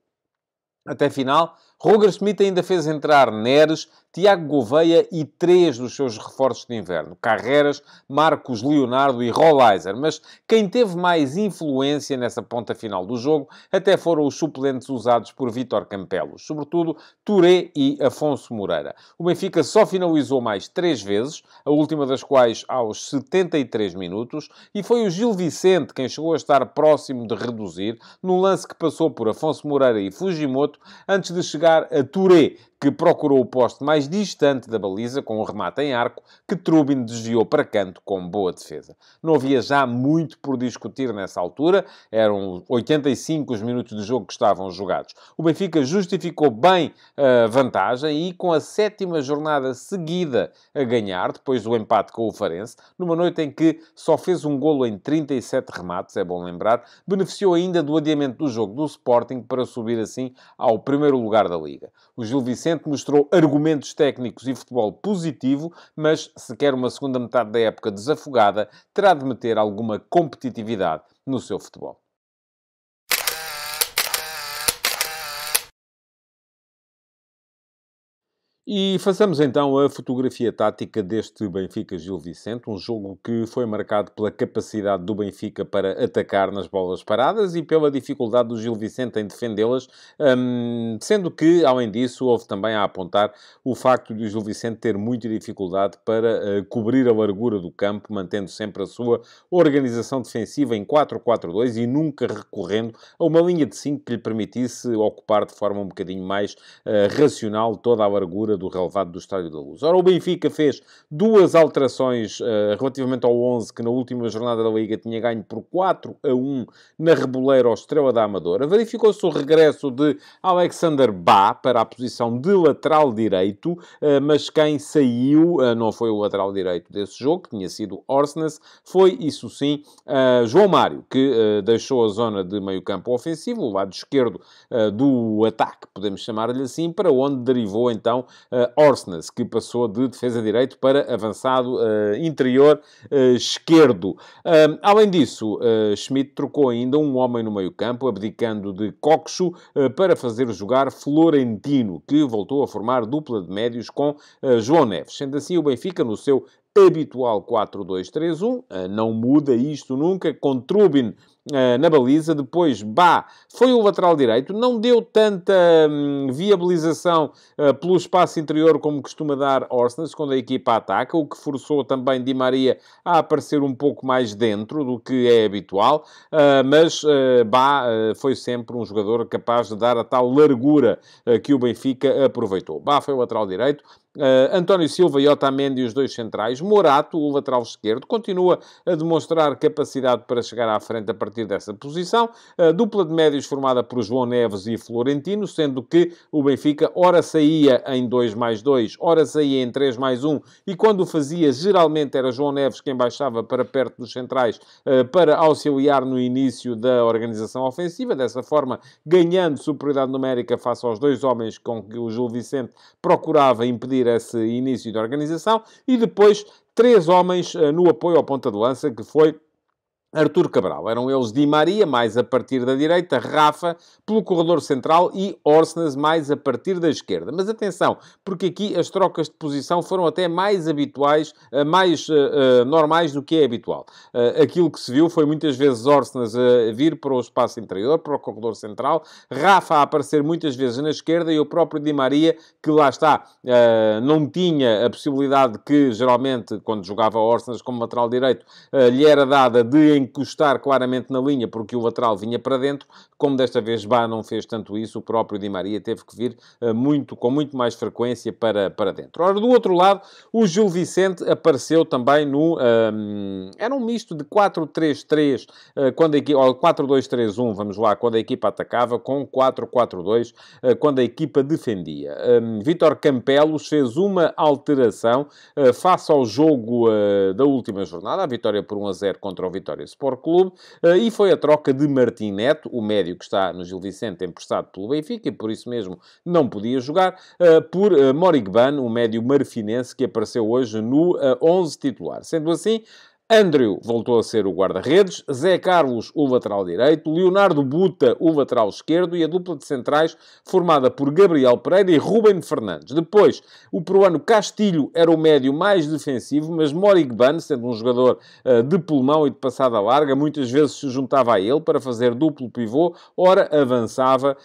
Até final, Roger Schmidt ainda fez entrar Neres, Tiago Gouveia e 3 dos seus reforços de inverno, Carreras, Marcos Leonardo e Rolaiser. Mas quem teve mais influência nessa ponta final do jogo até foram os suplentes usados por Vítor Campelos, sobretudo Touré e Afonso Moreira. O Benfica só finalizou mais 3 vezes, a última das quais aos 73 minutos, e foi o Gil Vicente quem chegou a estar próximo de reduzir, num lance que passou por Afonso Moreira e Fujimoto, antes de chegar a Touré, que procurou o poste mais distante da baliza, com um remate em arco, que Trubin desviou para canto com boa defesa. Não havia já muito por discutir nessa altura, eram 85 os minutos de jogo que estavam jogados. O Benfica justificou bem a vantagem e, com a 7ª jornada seguida a ganhar, depois do empate com o Farense, numa noite em que só fez um golo em 37 remates, é bom lembrar, beneficiou ainda do adiamento do jogo do Sporting para subir assim ao primeiro lugar da Liga. O Gil Vicente mostrou argumentos técnicos e futebol positivo, mas se quer uma segunda metade da época desafogada, terá de meter alguma competitividade no seu futebol. E façamos então a fotografia tática deste Benfica-Gil Vicente, um jogo que foi marcado pela capacidade do Benfica para atacar nas bolas paradas e pela dificuldade do Gil Vicente em defendê-las, sendo que, além disso, houve também a apontar o facto de o Gil Vicente ter muita dificuldade para cobrir a largura do campo, mantendo sempre a sua organização defensiva em 4-4-2 e nunca recorrendo a uma linha de 5 que lhe permitisse ocupar de forma um bocadinho mais racional toda a largura do relevado do Estádio da Luz. Ora, o Benfica fez 2 alterações relativamente ao 11 que na última jornada da Liga tinha ganho por 4-1 na Reboleira ao Estrela da Amadora. Verificou-se o regresso de Alexander Bá para a posição de lateral direito, mas quem saiu não foi o lateral direito desse jogo, que tinha sido Orsnes, foi, isso sim, João Mário, que deixou a zona de meio-campo ofensivo, o lado esquerdo do ataque, podemos chamar-lhe assim, para onde derivou então Orsnes, que passou de defesa direito para avançado interior esquerdo. Além disso, Schmidt trocou ainda um homem no meio-campo, abdicando de Coxo para fazer jogar Florentino, que voltou a formar dupla de médios com João Neves. Sendo assim, o Benfica, no seu habitual 4-2-3-1, não muda isto nunca, com Trubin na baliza, depois Bá foi o lateral direito, não deu tanta viabilização pelo espaço interior como costuma dar Orsnes quando a equipa ataca, o que forçou também Di Maria a aparecer um pouco mais dentro do que é habitual, mas Bá foi sempre um jogador capaz de dar a tal largura que o Benfica aproveitou. Bá foi o lateral direito, António Silva e Otamendi, os 2 centrais. Morato, o lateral esquerdo, continua a demonstrar capacidade para chegar à frente a partir dessa posição. Dupla de médios formada por João Neves e Florentino, sendo que o Benfica ora saía em 2+2, ora saía em 3+1, e quando o fazia, geralmente era João Neves quem baixava para perto dos centrais para auxiliar no início da organização ofensiva, dessa forma ganhando superioridade numérica face aos 2 homens com que o Gil Vicente procurava impedir esse início de organização, e depois 3 homens no apoio ao ponta de lança, que foi Artur Cabral. Eram eles Di Maria, mais a partir da direita, Rafa pelo corredor central e Orsnes mais a partir da esquerda. Mas atenção, porque aqui as trocas de posição foram até mais habituais, mais normais do que é habitual. Aquilo que se viu foi muitas vezes Orsnes a vir para o espaço interior, para o corredor central, Rafa a aparecer muitas vezes na esquerda e o próprio Di Maria, que lá está, não tinha a possibilidade que geralmente, quando jogava Orsnes como lateral direito, lhe era dada de encostar claramente na linha, porque o lateral vinha para dentro. Como desta vez Bá não fez tanto isso, o próprio Di Maria teve que vir com muito mais frequência para dentro. Ora, do outro lado, o Gil Vicente apareceu também no... era um misto de 4-3-3, quando a equipa... ou 4-2-3-1, vamos lá, quando a equipa atacava, com 4-4-2, quando a equipa defendia. Vítor Campelos fez uma alteração face ao jogo da última jornada, a vitória por 1-0 contra o Vitória Sport Clube, e foi a troca de Martim Neto, o médio que está no Gil Vicente, emprestado pelo Benfica, e por isso mesmo não podia jogar, por Morigban, o médio marfinense que apareceu hoje no 11 titular. Sendo assim, Andrew voltou a ser o guarda-redes, Zé Carlos o lateral direito, Leonardo Buta o lateral esquerdo e a dupla de centrais formada por Gabriel Pereira e Ruben Fernandes. Depois, o peruano Castilho era o médio mais defensivo, mas Morigban, sendo um jogador de pulmão e de passada larga, muitas vezes se juntava a ele para fazer duplo pivô, ora avançava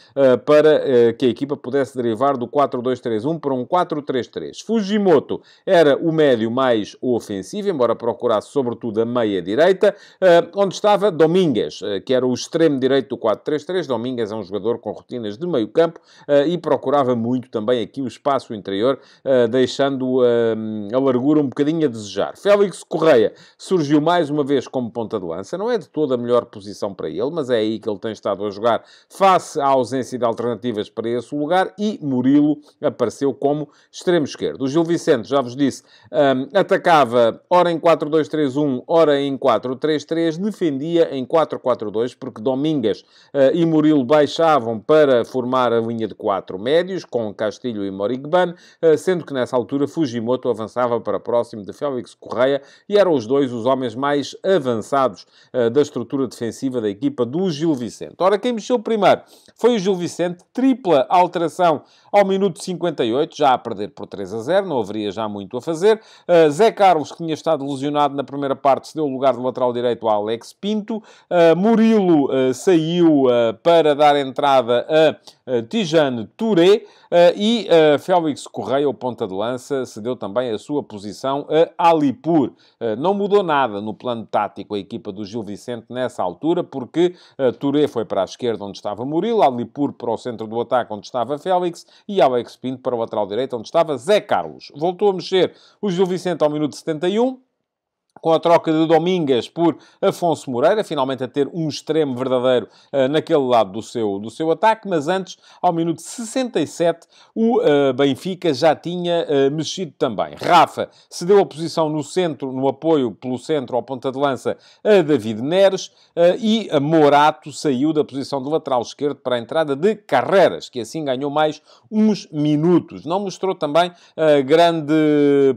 para que a equipa pudesse derivar do 4-2-3-1 para um 4-3-3. Fujimoto era o médio mais ofensivo, embora procurasse sobretudo a meia-direita, onde estava Domingues, que era o extremo direito do 4-3-3. Domingues é um jogador com rotinas de meio-campo e procurava muito também aqui o espaço interior, deixando a largura um bocadinho a desejar. Félix Correia surgiu mais uma vez como ponta de lança. Não é de toda a melhor posição para ele, mas é aí que ele tem estado a jogar face à ausência de alternativas para esse lugar, e Murilo apareceu como extremo esquerdo. O Gil Vicente, já vos disse, atacava ora em 4-2-3-1, ora em 4-3-3, defendia em 4-4-2, porque Domingues e Murilo baixavam para formar a linha de 4 médios, com Castilho e Morigban, sendo que nessa altura Fujimoto avançava para próximo de Félix Correia, e eram os dois os homens mais avançados da estrutura defensiva da equipa do Gil Vicente. Ora, quem mexeu primeiro foi o Gil Vicente, tripla alteração ao minuto 58, já a perder por 3-0, não haveria já muito a fazer. Zé Carlos, que tinha estado lesionado na primeira parte, cedeu o lugar de lateral direito a Alex Pinto. Murilo saiu para dar entrada a Tijane Touré, e Félix Correia, o ponta de lança, cedeu também a sua posição a Alipur. Não mudou nada no plano tático a equipa do Gil Vicente nessa altura, porque Touré foi para a esquerda, onde estava Murilo, Alipur para o centro do ataque, onde estava Félix, e Alex Pinto para o lateral direito, onde estava Zé Carlos. Voltou a mexer o Gil Vicente ao minuto 71, com a troca de Domingues por Afonso Moreira, finalmente a ter um extremo verdadeiro naquele lado do seu ataque, mas antes, ao minuto 67, o Benfica já tinha mexido também. Rafa cedeu a posição no centro, no apoio pelo centro ao ponta de lança a David Neres, e Morato saiu da posição de lateral esquerdo para a entrada de Carreras, que assim ganhou mais uns minutos. Não mostrou também grande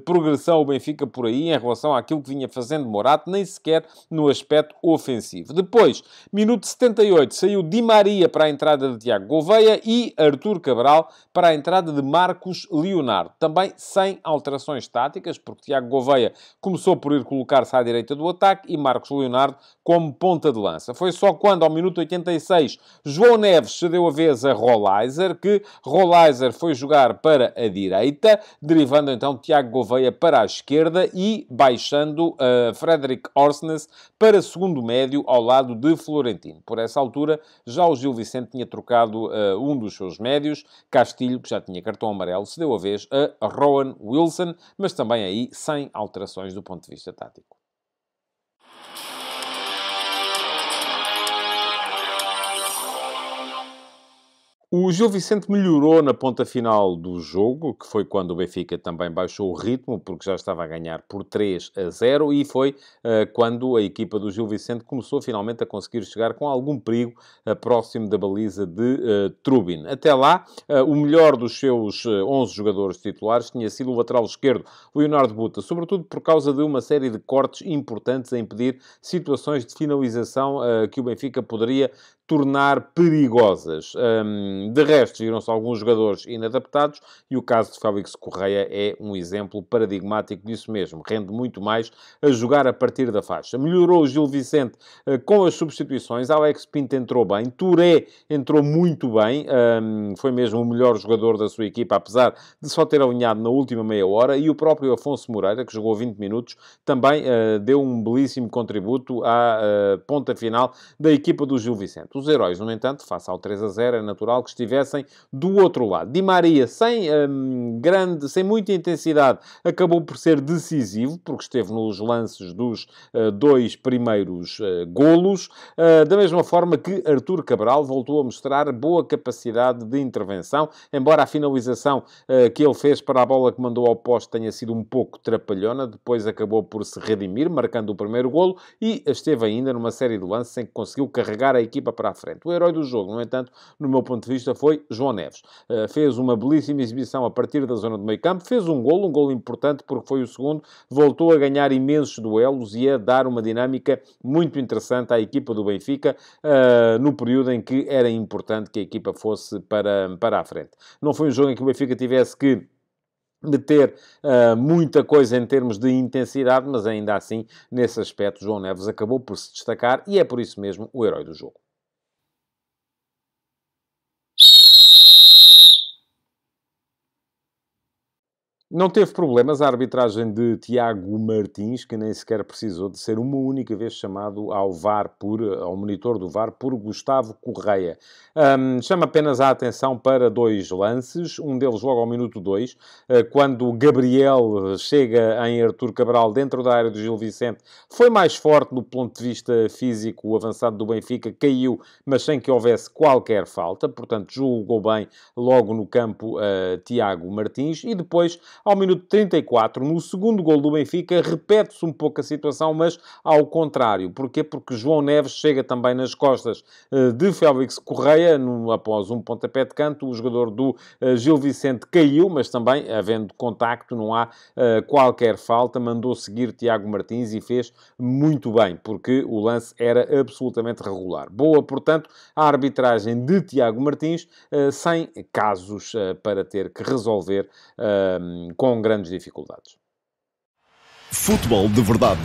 progressão o Benfica por aí em relação àquilo que vinha fazendo Morato, nem sequer no aspecto ofensivo. Depois, minuto 78, saiu Di Maria para a entrada de Tiago Gouveia e Artur Cabral para a entrada de Marcos Leonardo. Também sem alterações táticas, porque Tiago Gouveia começou por ir colocar-se à direita do ataque e Marcos Leonardo como ponta de lança. Foi só quando, ao minuto 86, João Neves cedeu a vez a Rolaiser, que Rolaiser foi jogar para a direita, derivando então Tiago Gouveia para a esquerda e baixando Frederic Orsnes para segundo médio ao lado de Florentino. Por essa altura, já o Gil Vicente tinha trocado um dos seus médios, Castilho, que já tinha cartão amarelo, cedeu a vez a Rowan Wilson, mas também aí sem alterações do ponto de vista tático. O Gil Vicente melhorou na ponta final do jogo, que foi quando o Benfica também baixou o ritmo, porque já estava a ganhar por 3-0, e foi quando a equipa do Gil Vicente começou finalmente a conseguir chegar com algum perigo próximo da baliza de Trubin. Até lá, o melhor dos seus 11 jogadores titulares tinha sido o lateral esquerdo, Leonardo Buta, sobretudo por causa de uma série de cortes importantes a impedir situações de finalização que o Benfica poderia tornar perigosas. De resto, viram-se alguns jogadores inadaptados e o caso de Félix Correia é um exemplo paradigmático disso mesmo. Rende muito mais a jogar a partir da faixa. Melhorou o Gil Vicente com as substituições. Alex Pinto entrou bem. Touré entrou muito bem. Foi mesmo o melhor jogador da sua equipa, apesar de só ter alinhado na última meia hora. E o próprio Afonso Moreira, que jogou 20 minutos, também deu um belíssimo contributo à ponta final da equipa do Gil Vicente. Os heróis, no entanto, face ao 3-0, é natural que estivessem do outro lado. Di Maria, sem muita intensidade, acabou por ser decisivo, porque esteve nos lances dos dois primeiros golos, da mesma forma que Artur Cabral voltou a mostrar boa capacidade de intervenção, embora a finalização que ele fez para a bola que mandou ao poste tenha sido um pouco trapalhona, depois acabou por se redimir, marcando o primeiro golo, e esteve ainda numa série de lances em que conseguiu carregar a equipa para para a frente. O herói do jogo, no entanto, no meu ponto de vista, foi João Neves. Fez uma belíssima exibição a partir da zona do meio-campo, fez um golo importante porque foi o segundo, voltou a ganhar imensos duelos e a dar uma dinâmica muito interessante à equipa do Benfica, no período em que era importante que a equipa fosse para a frente. Não foi um jogo em que o Benfica tivesse que meter muita coisa em termos de intensidade, mas ainda assim, nesse aspecto, João Neves acabou por se destacar e é por isso mesmo o herói do jogo. Não teve problemas a arbitragem de Tiago Martins, que nem sequer precisou de ser uma única vez chamado ao monitor do VAR, por Gustavo Correia. Chama apenas a atenção para dois lances, um deles logo ao minuto 2, quando Gabriel chega em Artur Cabral dentro da área do Gil Vicente, foi mais forte do ponto de vista físico, o avançado do Benfica caiu, mas sem que houvesse qualquer falta, portanto julgou bem logo no campo Tiago Martins, e depois ao minuto 34, no segundo gol do Benfica, repete-se um pouco a situação, mas ao contrário. Porquê? Porque João Neves chega também nas costas de Félix Correia, após um pontapé de canto. O jogador do Gil Vicente caiu, mas também, havendo contacto, não há qualquer falta. Mandou seguir Tiago Martins e fez muito bem, porque o lance era absolutamente regular. Boa, portanto, a arbitragem de Tiago Martins, sem casos para ter que resolver com grandes dificuldades. Futebol de Verdade